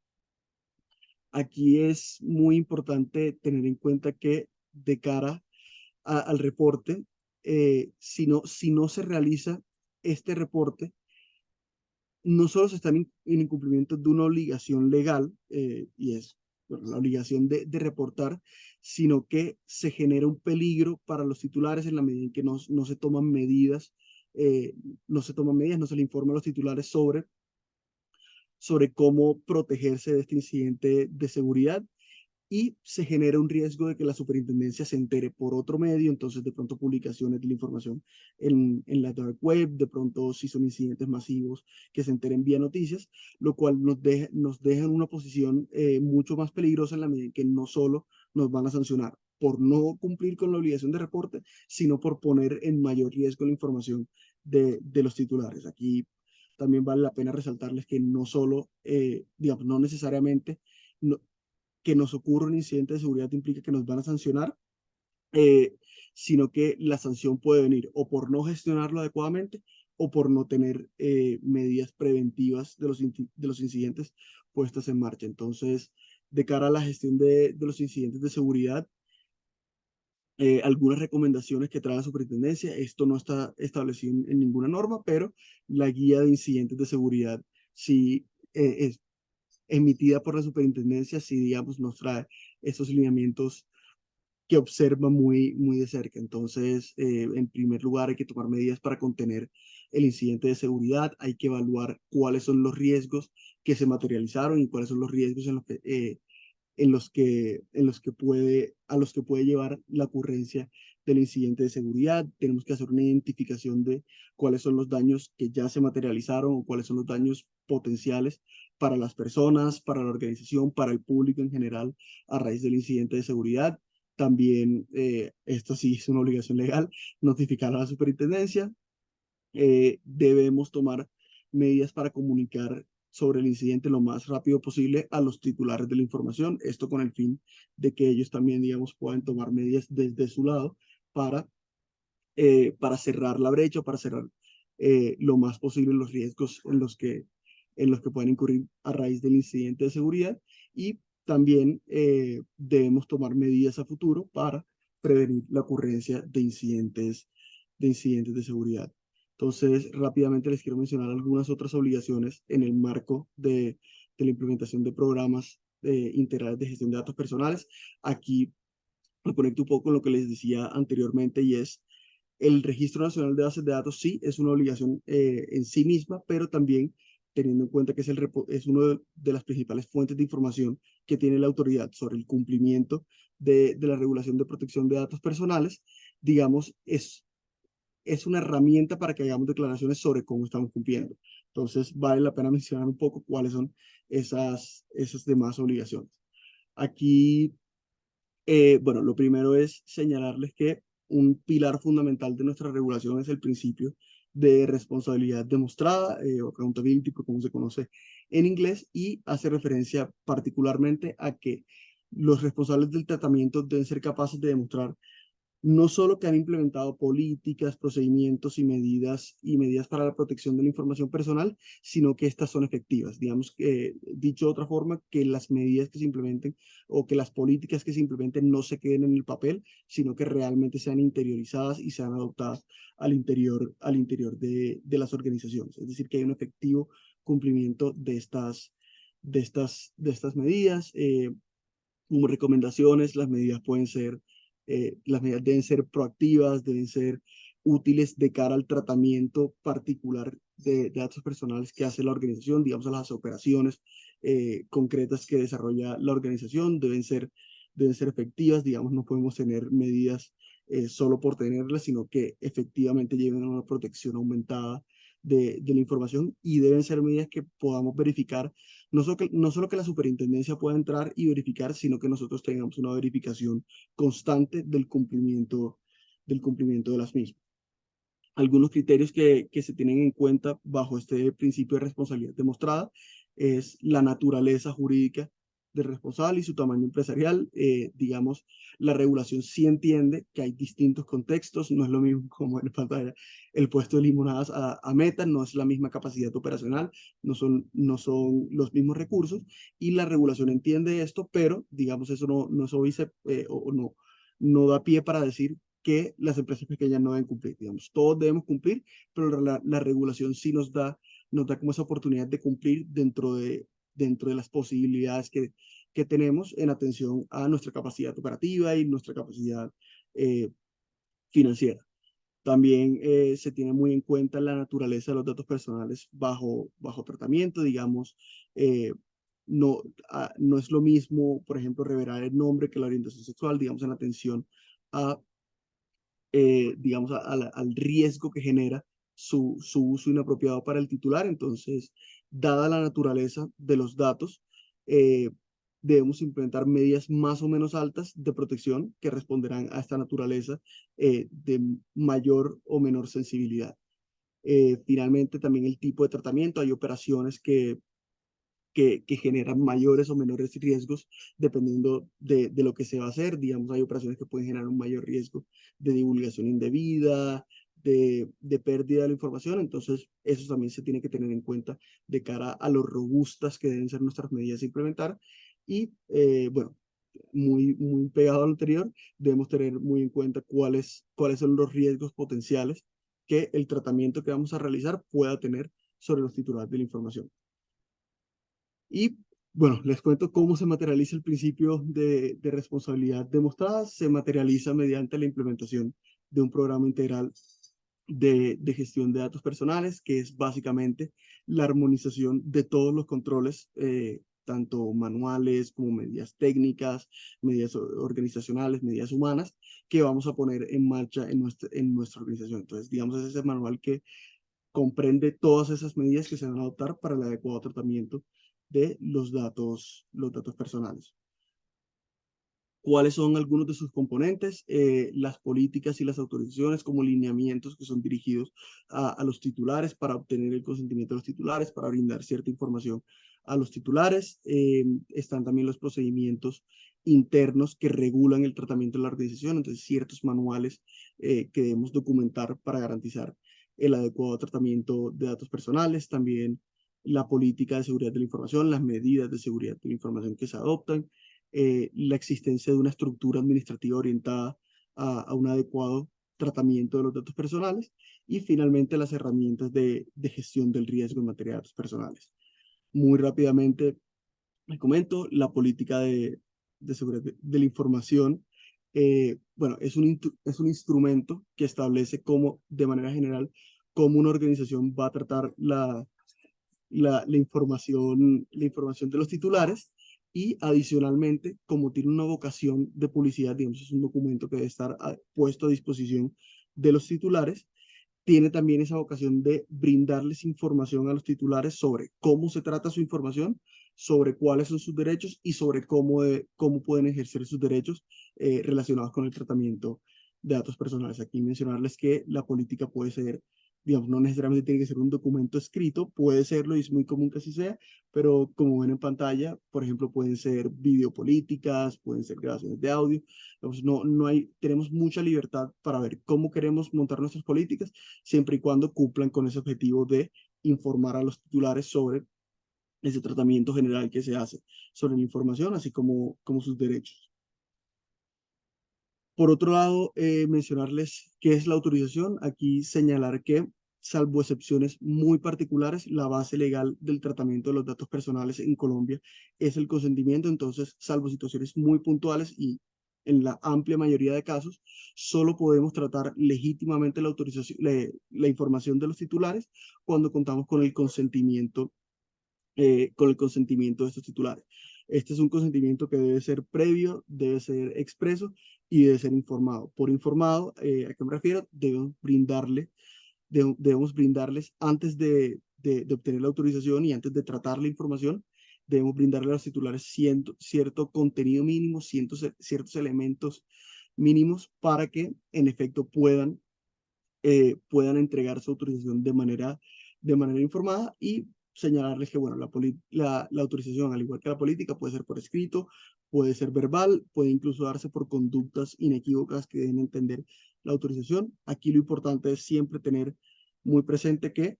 Aquí es muy importante tener en cuenta que de cara al reporte, si no se realiza este reporte, no solo se está en incumplimiento de una obligación legal, y es, bueno, la obligación de reportar, sino que se genera un peligro para los titulares en la medida en que no se toman medidas, eh, no se le informa a los titulares sobre cómo protegerse de este incidente de seguridad, y se genera un riesgo de que la superintendencia se entere por otro medio. Entonces, de pronto, publicaciones de la información en la dark web, de pronto, si son incidentes masivos, que se enteren vía noticias, lo cual nos deja en una posición mucho más peligrosa, en la medida en que no solo nos van a sancionar por no cumplir con la obligación de reporte, sino por poner en mayor riesgo la información de los titulares. Aquí también vale la pena resaltarles que no solo, digamos, no necesariamente, no, que nos ocurra un incidente de seguridad implica que nos van a sancionar, eh, sino que la sanción puede venir o por no gestionarlo adecuadamente o por no tener medidas preventivas de los incidentes puestas en marcha. Entonces, de cara a la gestión de los incidentes de seguridad, algunas recomendaciones que trae la superintendencia. Esto no está establecido en ninguna norma, pero la guía de incidentes de seguridad sí es emitida por la superintendencia, sí, digamos, nos trae esos lineamientos que observa muy de cerca. Entonces, en primer lugar, hay que tomar medidas para contener el incidente de seguridad, hay que evaluar cuáles son los riesgos que se materializaron y cuáles son los riesgos en los que a los que puede llevar la ocurrencia del incidente de seguridad. Tenemos que hacer una identificación de cuáles son los daños que ya se materializaron o cuáles son los daños potenciales para las personas, para la organización, para el público en general a raíz del incidente de seguridad. También, esto sí es una obligación legal, notificar a la superintendencia. Debemos tomar medidas para comunicar sobre el incidente lo más rápido posible a los titulares de la información, esto con el fin de que ellos también, digamos, puedan tomar medidas desde su lado para, para cerrar la brecha, para cerrar lo más posible los riesgos en los que pueden incurrir a raíz del incidente de seguridad. Y también debemos tomar medidas a futuro para prevenir la ocurrencia de incidentes de seguridad. Entonces, rápidamente les quiero mencionar algunas otras obligaciones en el marco de la implementación de programas integrales de gestión de datos personales. Aquí me conecto un poco con lo que les decía anteriormente y es el Registro Nacional de Bases de Datos. Sí, es una obligación en sí misma, pero también teniendo en cuenta que es una de las principales fuentes de información que tiene la autoridad sobre el cumplimiento de la regulación de protección de datos personales, digamos, es una herramienta para que hagamos declaraciones sobre cómo estamos cumpliendo. Entonces, vale la pena mencionar un poco cuáles son esas demás obligaciones. Aquí, bueno, lo primero es señalarles que un pilar fundamental de nuestra regulación es el principio de responsabilidad demostrada, o accountability, como se conoce en inglés, y hace referencia particularmente a que los responsables del tratamiento deben ser capaces de demostrar no solo que han implementado políticas, procedimientos y medidas para la protección de la información personal, sino que estas son efectivas. Digamos que, dicho de otra forma, que las medidas que se implementen o que las políticas que se implementen no se queden en el papel, sino que realmente sean interiorizadas y sean adoptadas al interior de las organizaciones. Es decir, que hay un efectivo cumplimiento de estas medidas. Como recomendaciones, las medidas deben ser proactivas, deben ser útiles de cara al tratamiento particular de datos personales que hace la organización, digamos, a las operaciones concretas que desarrolla la organización, deben ser efectivas, digamos, no podemos tener medidas solo por tenerlas, sino que efectivamente lleven a una protección aumentada de la información y deben ser medidas que podamos verificar no solo que la superintendencia pueda entrar y verificar, sino que nosotros tengamos una verificación constante del cumplimiento de las mismas. Algunos criterios que se tienen en cuenta bajo este principio de responsabilidad demostrada es la naturaleza jurídica del responsable y su tamaño empresarial. Digamos, la regulación sí entiende que hay distintos contextos, no es lo mismo como en pantalla el puesto de limonadas a Meta, no es la misma capacidad operacional, no son los mismos recursos y la regulación entiende esto, pero digamos, eso no se dice o no da pie para decir que las empresas pequeñas no deben cumplir. Digamos, todos debemos cumplir, pero la regulación sí nos da como esa oportunidad de cumplir dentro de las posibilidades que tenemos en atención a nuestra capacidad operativa y nuestra capacidad eh, financiera. También se tiene muy en cuenta la naturaleza de los datos personales bajo tratamiento, digamos, eh, no es lo mismo, por ejemplo, revelar el nombre que la orientación sexual, digamos, en atención a digamos, al riesgo que genera su uso inapropiado para el titular. Entonces, dada la naturaleza de los datos, eh, debemos implementar medidas más o menos altas de protección que responderán a esta naturaleza de mayor o menor sensibilidad. Finalmente, también el tipo de tratamiento. Hay operaciones que generan mayores o menores riesgos dependiendo de lo que se va a hacer. Digamos, hay operaciones que pueden generar un mayor riesgo de divulgación indebida, de pérdida de la información. Entonces, eso también se tiene que tener en cuenta de cara a lo robustas que deben ser nuestras medidas a implementar. Y bueno, muy pegado al anterior, debemos tener muy en cuenta cuáles son los riesgos potenciales que el tratamiento que vamos a realizar pueda tener sobre los titulares de la información. Y bueno, les cuento cómo se materializa el principio de responsabilidad demostrada. Se materializa mediante la implementación de un programa integral de gestión de datos personales, que es básicamente la armonización de todos los controles, tanto manuales como medidas técnicas, medidas organizacionales, medidas humanas, que vamos a poner en marcha en nuestra organización. Entonces, digamos, es ese manual que comprende todas esas medidas que se van a adoptar para el adecuado tratamiento de los datos personales. ¿Cuáles son algunos de sus componentes? Las políticas y las autorizaciones como lineamientos que son dirigidos a los titulares para obtener el consentimiento de los titulares, para brindar cierta información a los titulares. Están también los procedimientos internos que regulan el tratamiento de la organización, entonces ciertos manuales que debemos documentar para garantizar el adecuado tratamiento de datos personales. También la política de seguridad de la información, las medidas de seguridad de la información que se adoptan, la existencia de una estructura administrativa orientada a un adecuado tratamiento de los datos personales y finalmente las herramientas de gestión del riesgo en materia de datos personales. Muy rápidamente les comento, la política de seguridad de la información, bueno, es un instrumento que establece cómo, de manera general, cómo una organización va a tratar la información de los titulares y adicionalmente, como tiene una vocación de publicidad, digamos, es un documento que debe estar puesto a disposición de los titulares, tiene también esa vocación de brindarles información a los titulares sobre cómo se trata su información, sobre cuáles son sus derechos y sobre cómo pueden ejercer sus derechos relacionados con el tratamiento de datos personales. Aquí mencionarles que la política puede ser, digamos, no necesariamente tiene que ser un documento escrito, puede serlo y es muy común que así sea, pero como ven en pantalla, por ejemplo, pueden ser videopolíticas, pueden ser grabaciones de audio. Entonces, tenemos mucha libertad para ver cómo queremos montar nuestras políticas, siempre y cuando cumplan con ese objetivo de informar a los titulares sobre ese tratamiento general que se hace sobre la información, así como sus derechos. Por otro lado, mencionarles qué es la autorización. Aquí señalar que, salvo excepciones muy particulares, la base legal del tratamiento de los datos personales en Colombia es el consentimiento. Entonces, salvo situaciones muy puntuales y en la amplia mayoría de casos, solo podemos tratar legítimamente la autorización, la información de los titulares cuando contamos con el consentimiento de estos titulares. Este es un consentimiento que debe ser previo, debe ser expreso y debe ser informado. Por informado, ¿a qué me refiero? Debemos brindarles antes de obtener la autorización y antes de tratar la información, debemos brindarle a los titulares cierto contenido mínimo, ciertos elementos mínimos para que en efecto puedan entregar su autorización de manera informada y señalarles que, bueno, la autorización, al igual que la política, puede ser por escrito, puede ser verbal, puede incluso darse por conductas inequívocas que deben entender la autorización. Aquí lo importante es siempre tener muy presente que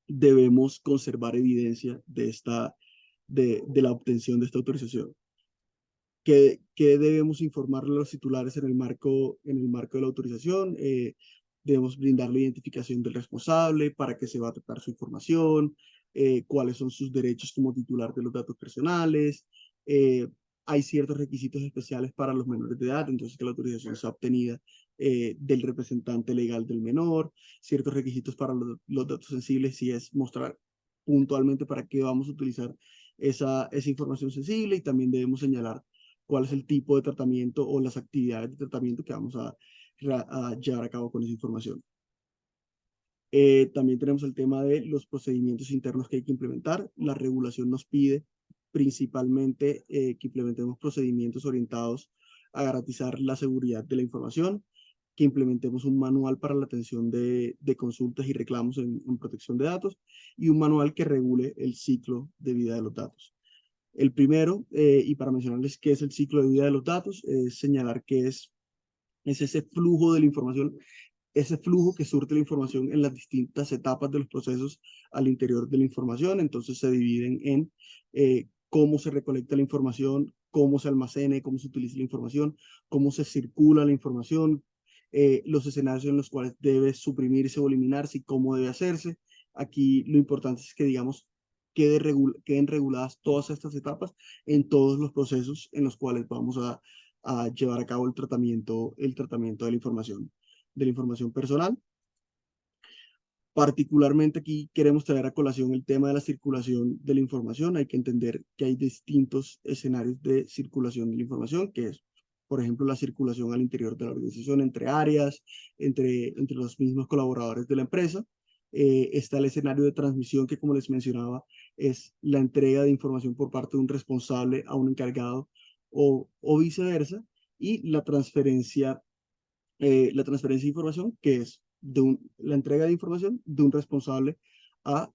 debemos conservar evidencia de la obtención de esta autorización. ¿Qué debemos informarle a los titulares en el marco de la autorización? Debemos brindar la identificación del responsable, para qué se va a tratar su información, cuáles son sus derechos como titular de los datos personales. eh, Hay ciertos requisitos especiales para los menores de edad, entonces que la autorización sea obtenida del representante legal del menor, ciertos requisitos para los datos sensibles, si es mostrar puntualmente para qué vamos a utilizar esa información sensible, y también debemos señalar cuál es el tipo de tratamiento o las actividades de tratamiento que vamos a llevar a cabo con esa información. También tenemos el tema de los procedimientos internos que hay que implementar. La regulación nos pide principalmente que implementemos procedimientos orientados a garantizar la seguridad de la información. que implementemos un manual para la atención de consultas y reclamos en protección de datos y un manual que regule el ciclo de vida de los datos. El primero, y para mencionarles qué es el ciclo de vida de los datos, es señalar que es ese flujo de la información, ese flujo que surte la información en las distintas etapas de los procesos al interior de la información. Entonces se dividen en cómo se recolecta la información, cómo se almacena, cómo se utiliza la información, cómo se circula la información, los escenarios en los cuales debe suprimirse o eliminarse y cómo debe hacerse. Aquí lo importante es que, digamos, queden reguladas todas estas etapas en todos los procesos en los cuales vamos a llevar a cabo el tratamiento de la información personal. Particularmente aquí queremos traer a colación el tema de la circulación de la información. Hay que entender que hay distintos escenarios de circulación de la información, que es, por ejemplo, la circulación al interior de la organización, entre áreas, entre los mismos colaboradores de la empresa. Está el escenario de transmisión, que como les mencionaba, es la entrega de información por parte de un responsable a un encargado o viceversa, y la transferencia de información, que es la entrega de información de un responsable a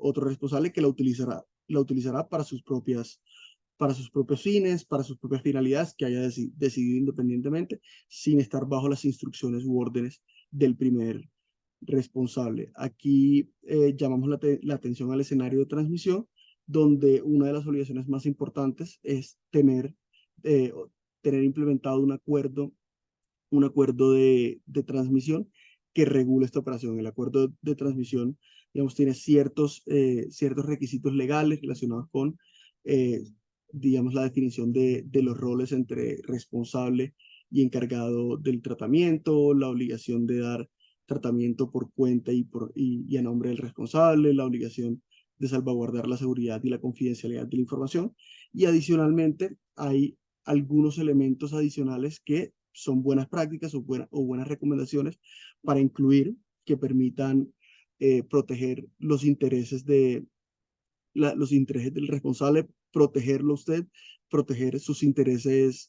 otro responsable que la utilizará para sus propios fines, para sus propias finalidades que haya decidido independientemente, sin estar bajo las instrucciones u órdenes del primer responsable. Aquí llamamos la atención al escenario de transmisión, donde una de las obligaciones más importantes es eh, tener implementado un acuerdo de transmisión que regula esta operación. El acuerdo de transmisión, digamos, tiene ciertos requisitos legales relacionados con, eh, digamos, la definición de los roles entre responsable y encargado del tratamiento, la obligación de dar tratamiento por cuenta y a nombre del responsable, la obligación de salvaguardar la seguridad y la confidencialidad de la información. Y adicionalmente hay algunos elementos adicionales que son buenas prácticas o buenas recomendaciones para incluir, que permitan proteger los intereses del responsable, protegerlo usted, proteger sus intereses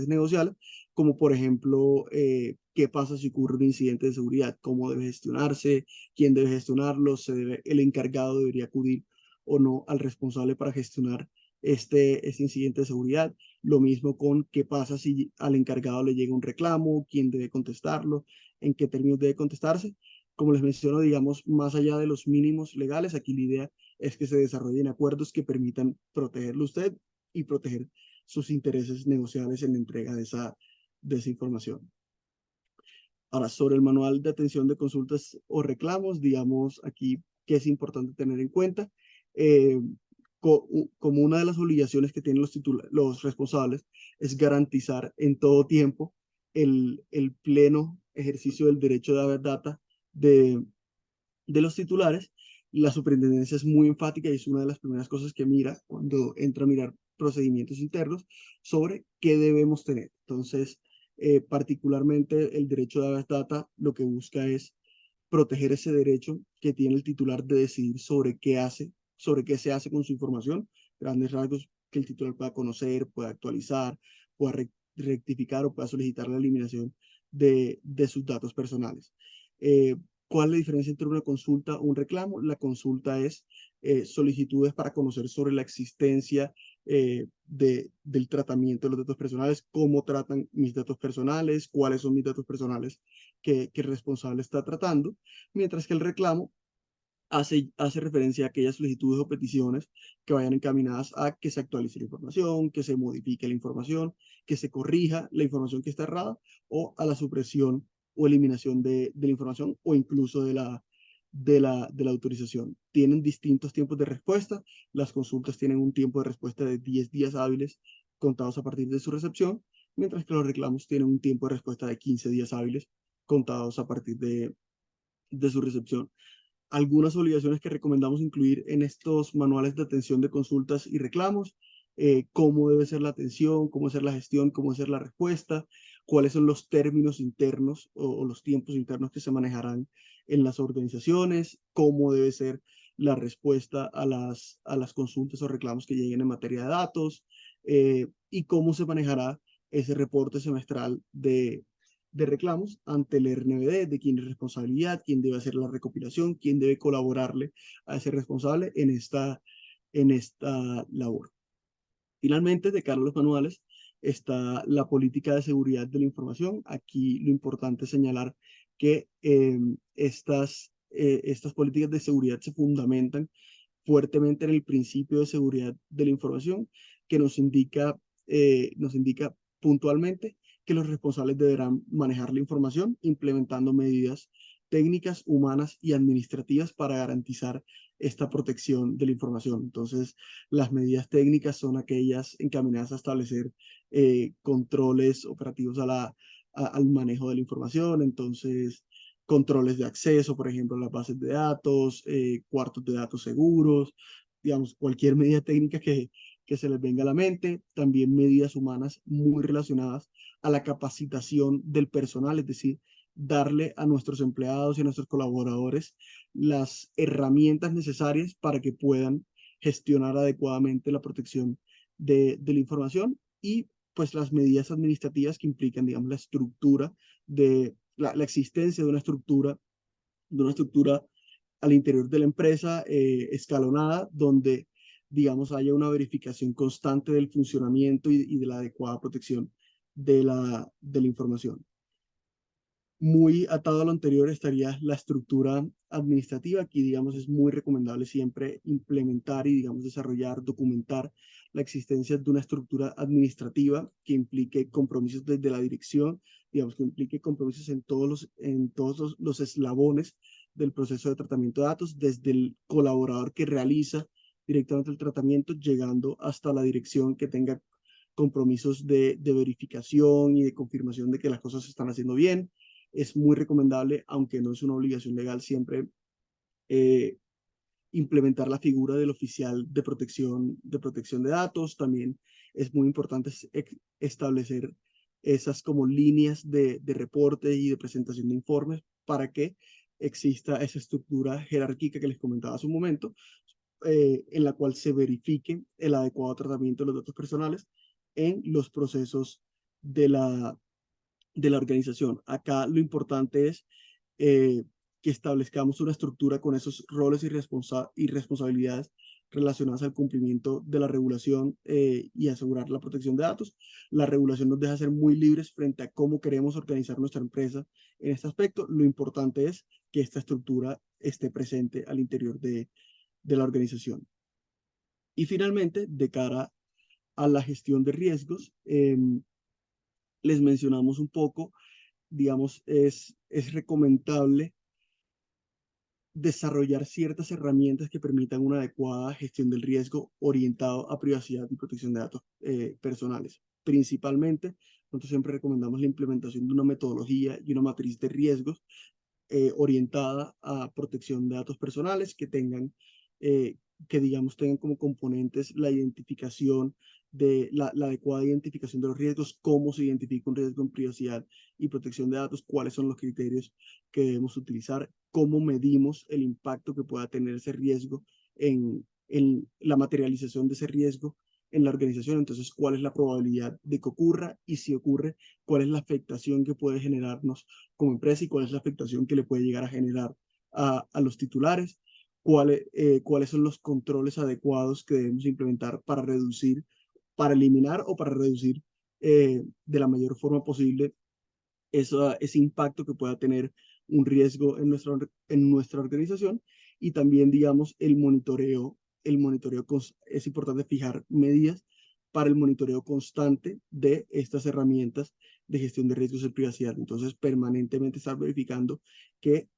negociables, como por ejemplo, qué pasa si ocurre un incidente de seguridad, cómo debe gestionarse, quién debe gestionarlo, el encargado debería acudir o no al responsable para gestionar este incidente de seguridad. Lo mismo con qué pasa si al encargado le llega un reclamo, quién debe contestarlo, en qué términos debe contestarse. Como les menciono, digamos, más allá de los mínimos legales, aquí la idea es que se desarrollen acuerdos que permitan protegerlo usted y proteger sus intereses negociables en la entrega de esa información. Ahora, sobre el manual de atención de consultas o reclamos, digamos aquí que es importante tener en cuenta. Eh, Como una de las obligaciones que tienen los responsables es garantizar en todo tiempo el pleno ejercicio del derecho de haber data de, de los titulares. La superintendencia es muy enfática y es una de las primeras cosas que mira cuando entra a mirar procedimientos internos sobre qué debemos tener. Entonces, particularmente el derecho de habeas data lo que busca es proteger ese derecho que tiene el titular de decidir sobre qué se hace con su información, grandes rasgos que el titular pueda conocer, pueda actualizar, pueda rectificar o pueda solicitar la eliminación de sus datos personales. Eh, ¿Cuál es la diferencia entre una consulta o un reclamo? La consulta es solicitudes para conocer sobre la existencia del tratamiento de los datos personales, cómo tratan mis datos personales, cuáles son mis datos personales que el responsable está tratando, mientras que el reclamo hace referencia a aquellas solicitudes o peticiones que vayan encaminadas a que se actualice la información, que se modifique la información, que se corrija la información que está errada o a la supresión o eliminación de la información o incluso de la autorización. Tienen distintos tiempos de respuesta. Las consultas tienen un tiempo de respuesta de 10 días hábiles contados a partir de su recepción, mientras que los reclamos tienen un tiempo de respuesta de 15 días hábiles contados a partir de su recepción. Algunas obligaciones que recomendamos incluir en estos manuales de atención de consultas y reclamos: cómo debe ser la atención, cómo debe ser la gestión, cómo debe ser la respuesta, cuáles son los términos internos o los tiempos internos que se manejarán en las organizaciones, cómo debe ser la respuesta a las consultas o reclamos que lleguen en materia de datos, y cómo se manejará ese reporte semestral de reclamos ante el RNBD, de quién es responsabilidad, quién debe hacer la recopilación, quién debe colaborarle a ese responsable en esta labor. Finalmente, de cara a los manuales, está la política de seguridad de la información. Aquí lo importante es señalar que estas políticas de seguridad se fundamentan fuertemente en el principio de seguridad de la información, que nos indica puntualmente que los responsables deberán manejar la información implementando medidas técnicas, humanas y administrativas para garantizar esta protección de la información. Entonces, las medidas técnicas son aquellas encaminadas a establecer controles operativos al manejo de la información. Entonces, controles de acceso, por ejemplo, a las bases de datos, cuartos de datos seguros, digamos, cualquier medida técnica que se les venga a la mente. También medidas humanas muy relacionadas a la capacitación del personal, es decir, darle a nuestros empleados y a nuestros colaboradores las herramientas necesarias para que puedan gestionar adecuadamente la protección de la información y pues las medidas administrativas que implican, digamos, la estructura la existencia de una estructura al interior de la empresa escalonada, donde, digamos, haya una verificación constante del funcionamiento y de la adecuada protección de la información. Muy atado a lo anterior estaría la estructura administrativa. Aquí, digamos, es muy recomendable siempre implementar y, digamos, desarrollar, documentar la existencia de una estructura administrativa que implique compromisos desde la dirección, digamos, que implique compromisos en todos los eslabones del proceso de tratamiento de datos, desde el colaborador que realiza directamente el tratamiento, llegando hasta la dirección que tenga compromisos de verificación y de confirmación de que las cosas se están haciendo bien. Es muy recomendable, aunque no es una obligación legal, siempre eh, implementar la figura del oficial de protección de datos. También es muy importante establecer esas como líneas de reporte y de presentación de informes para que exista esa estructura jerárquica que les comentaba hace un momento, en la cual se verifique el adecuado tratamiento de los datos personales en los procesos de de la organización. Acá lo importante es eh, que establezcamos una estructura con esos roles y responsabilidades relacionadas al cumplimiento de la regulación y asegurar la protección de datos. La regulación nos deja ser muy libres frente a cómo queremos organizar nuestra empresa en este aspecto. Lo importante es que esta estructura esté presente al interior de la organización. Y finalmente, de cara a la gestión de riesgos, les mencionamos un poco, digamos, es recomendable desarrollar ciertas herramientas que permitan una adecuada gestión del riesgo orientado a privacidad y protección de datos personales. Principalmente, nosotros siempre recomendamos la implementación de una metodología y una matriz de riesgos orientada a protección de datos personales eh, que digamos tengan como componentes la identificación la adecuada identificación de los riesgos, cómo se identifica un riesgo en privacidad y protección de datos, cuáles son los criterios que debemos utilizar, cómo medimos el impacto que pueda tener ese riesgo en la materialización de ese riesgo en la organización. Entonces, cuál es la probabilidad de que ocurra y si ocurre, cuál es la afectación que puede generarnos como empresa y cuál es la afectación que le puede llegar a generar a los titulares, cuáles son los controles adecuados que debemos implementar para eliminar o para reducir de la mayor forma posible ese impacto que pueda tener un riesgo en nuestra organización. Y también, digamos, es importante fijar medidas para el monitoreo constante de estas herramientas de gestión de riesgos de privacidad. Entonces, permanentemente estar verificando que,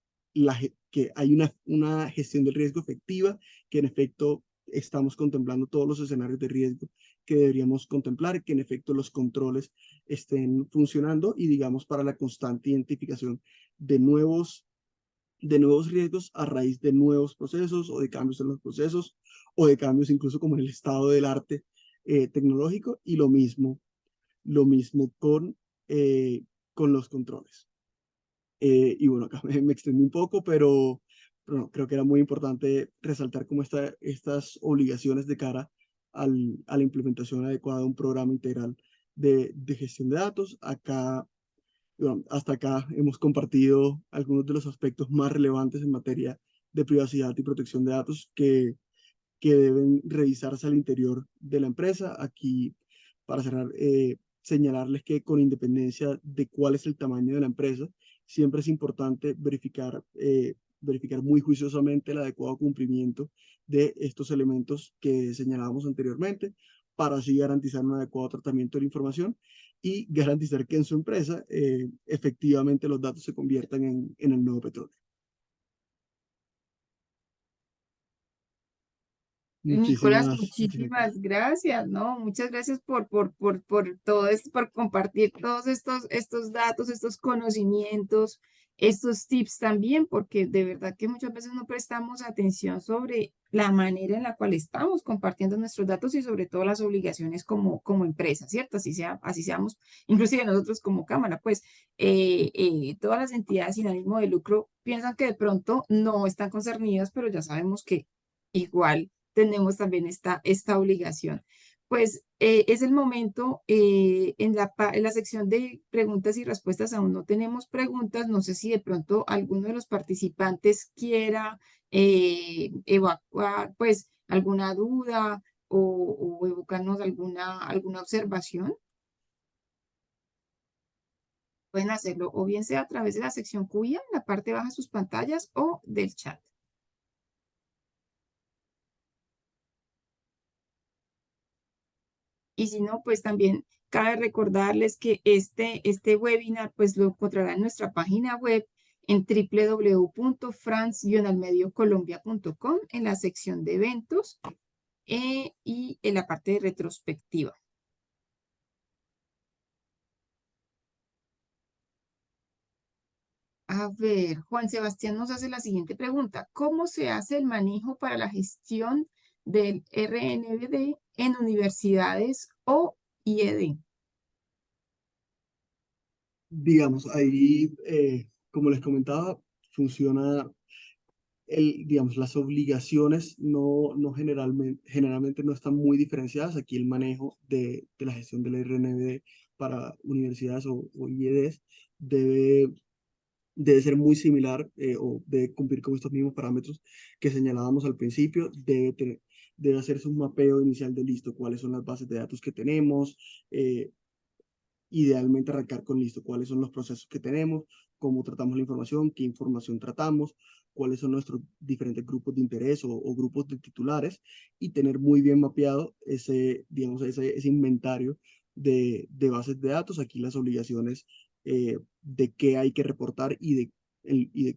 que hay una gestión del riesgo efectiva, que en efecto estamos contemplando todos los escenarios de riesgo que deberíamos contemplar, que en efecto los controles estén funcionando y digamos para la constante identificación de nuevos riesgos a raíz de nuevos procesos o de cambios en los procesos o de cambios incluso como en el estado del arte tecnológico y lo mismo con los controles. Y bueno, acá me extendí un poco, pero no, creo que era muy importante resaltar cómo estas obligaciones de cara a la implementación adecuada de un programa integral de gestión de datos. Acá Bueno, hasta acá hemos compartido algunos de los aspectos más relevantes en materia de privacidad y protección de datos que deben revisarse al interior de la empresa. Aquí, para cerrar, señalarles que con independencia de cuál es el tamaño de la empresa, siempre es importante verificar muy juiciosamente el adecuado cumplimiento de estos elementos que señalábamos anteriormente, para así garantizar un adecuado tratamiento de la información y garantizar que en su empresa efectivamente los datos se conviertan en el nuevo petróleo. Nicolás, Muchísimas muchísimas gracias. gracias, ¿no? Muchas gracias por todo esto, por compartir todos estos datos, estos conocimientos, estos tips también, porque de verdad que muchas veces no prestamos atención sobre la manera en la cual estamos compartiendo nuestros datos y sobre todo las obligaciones como empresa, ¿cierto? Así seamos, inclusive nosotros como cámara, pues todas las entidades sin ánimo de lucro piensan que de pronto no están concernidas, pero ya sabemos que igual tenemos también esta obligación. Pues es el momento, en la sección de preguntas y respuestas aún no tenemos preguntas, no sé si de pronto alguno de los participantes quiera evacuar pues alguna duda o evocarnos alguna observación, pueden hacerlo o bien sea a través de la sección cuya en la parte baja de sus pantallas o del chat. Y si no, pues también cabe recordarles que este webinar pues lo encontrarán en nuestra página web en www.france-mediocolombia.com en la sección de eventos y en la parte de retrospectiva. A ver, Juan Sebastián nos hace la siguiente pregunta. ¿Cómo se hace el manejo para la gestión del RNBD en universidades o IED? Digamos, ahí, como les comentaba, funciona digamos, las obligaciones generalmente no están muy diferenciadas. Aquí el manejo de la gestión del RNBD para universidades o IEDs debe, debe ser muy similar o debe cumplir con estos mismos parámetros que señalábamos al principio. Debe hacerse un mapeo inicial de listo, cuáles son las bases de datos que tenemos, idealmente arrancar con listo, cuáles son los procesos que tenemos, cómo tratamos la información, qué información tratamos, cuáles son nuestros diferentes grupos de interés o grupos de titulares y tener muy bien mapeado digamos, ese inventario de bases de datos. Aquí las obligaciones de qué hay que reportar y de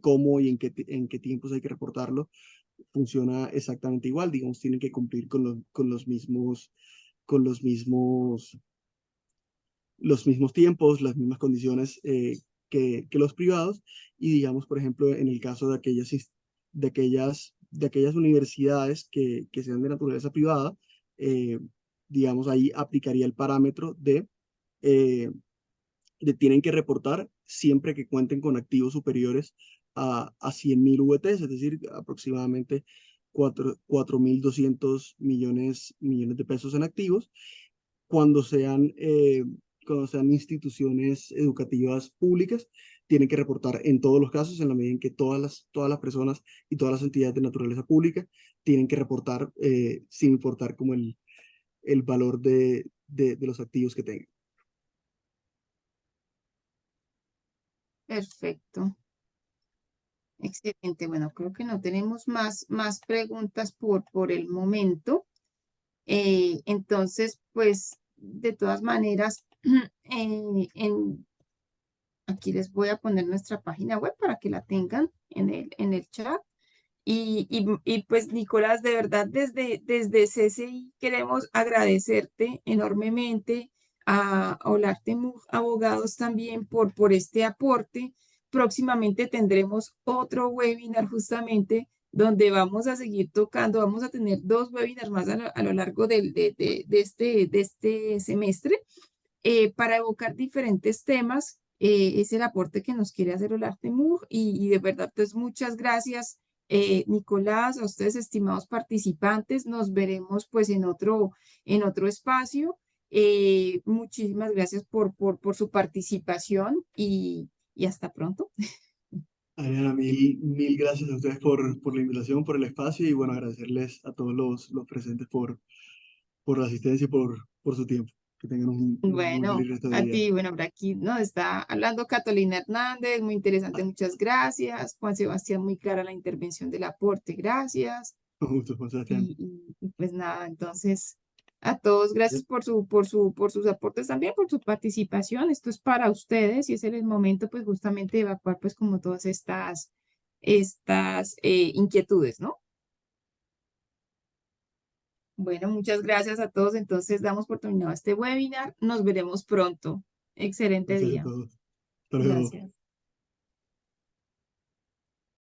cómo y en qué tiempos hay que reportarlo funciona exactamente igual. Digamos, tienen que cumplir con los mismos tiempos, las mismas condiciones que los privados. Y digamos, por ejemplo, en el caso de aquellas universidades que sean de naturaleza privada, eh, digamos, ahí aplicaría el parámetro eh, de tienen que reportar siempre que cuenten con activos superiores a 100.000 VTs, es decir, aproximadamente 4.200 millones de pesos en activos cuando cuando sean instituciones educativas públicas, tienen que reportar en todos los casos, en la medida en que todas las personas y todas las entidades de naturaleza pública tienen que reportar sin importar como el valor de los activos que tengan. Perfecto. Excelente. Bueno, creo que no tenemos más preguntas por el momento. Entonces, pues, de todas maneras, aquí les voy a poner nuestra página web para que la tengan en el chat. Pues, Nicolás, de verdad, desde CCI queremos agradecerte enormemente a Olarte Mug Abogados también por este aporte. Próximamente tendremos otro webinar justamente donde vamos a seguir tocando, vamos a tener dos webinars más a lo largo de este semestre para evocar diferentes temas. Es el aporte que nos quiere hacer Olarte Mug y de verdad, pues muchas gracias Nicolás, a ustedes estimados participantes, nos veremos pues en otro espacio Muchísimas gracias por su participación y hasta pronto. Adriana, mil gracias a ustedes por la invitación, por el espacio y bueno, agradecerles a todos los presentes por la asistencia y por su tiempo. Que tengan un muy Bueno, feliz resto de a día. ti, bueno, por aquí nos está hablando Catalina Hernández, muy interesante, Ah, muchas gracias. Juan Sebastián, muy clara la intervención del aporte, gracias. con gusto, Juan Sebastián. Y pues nada, entonces a todos gracias por sus aportes también, por su participación. Esto es para ustedes y es el momento pues justamente de evacuar pues como todas estas inquietudes, ¿no? Bueno, muchas gracias a todos. Entonces damos por terminado este webinar. Nos veremos pronto. Excelente Gracias a día. todos. Hasta luego. Gracias.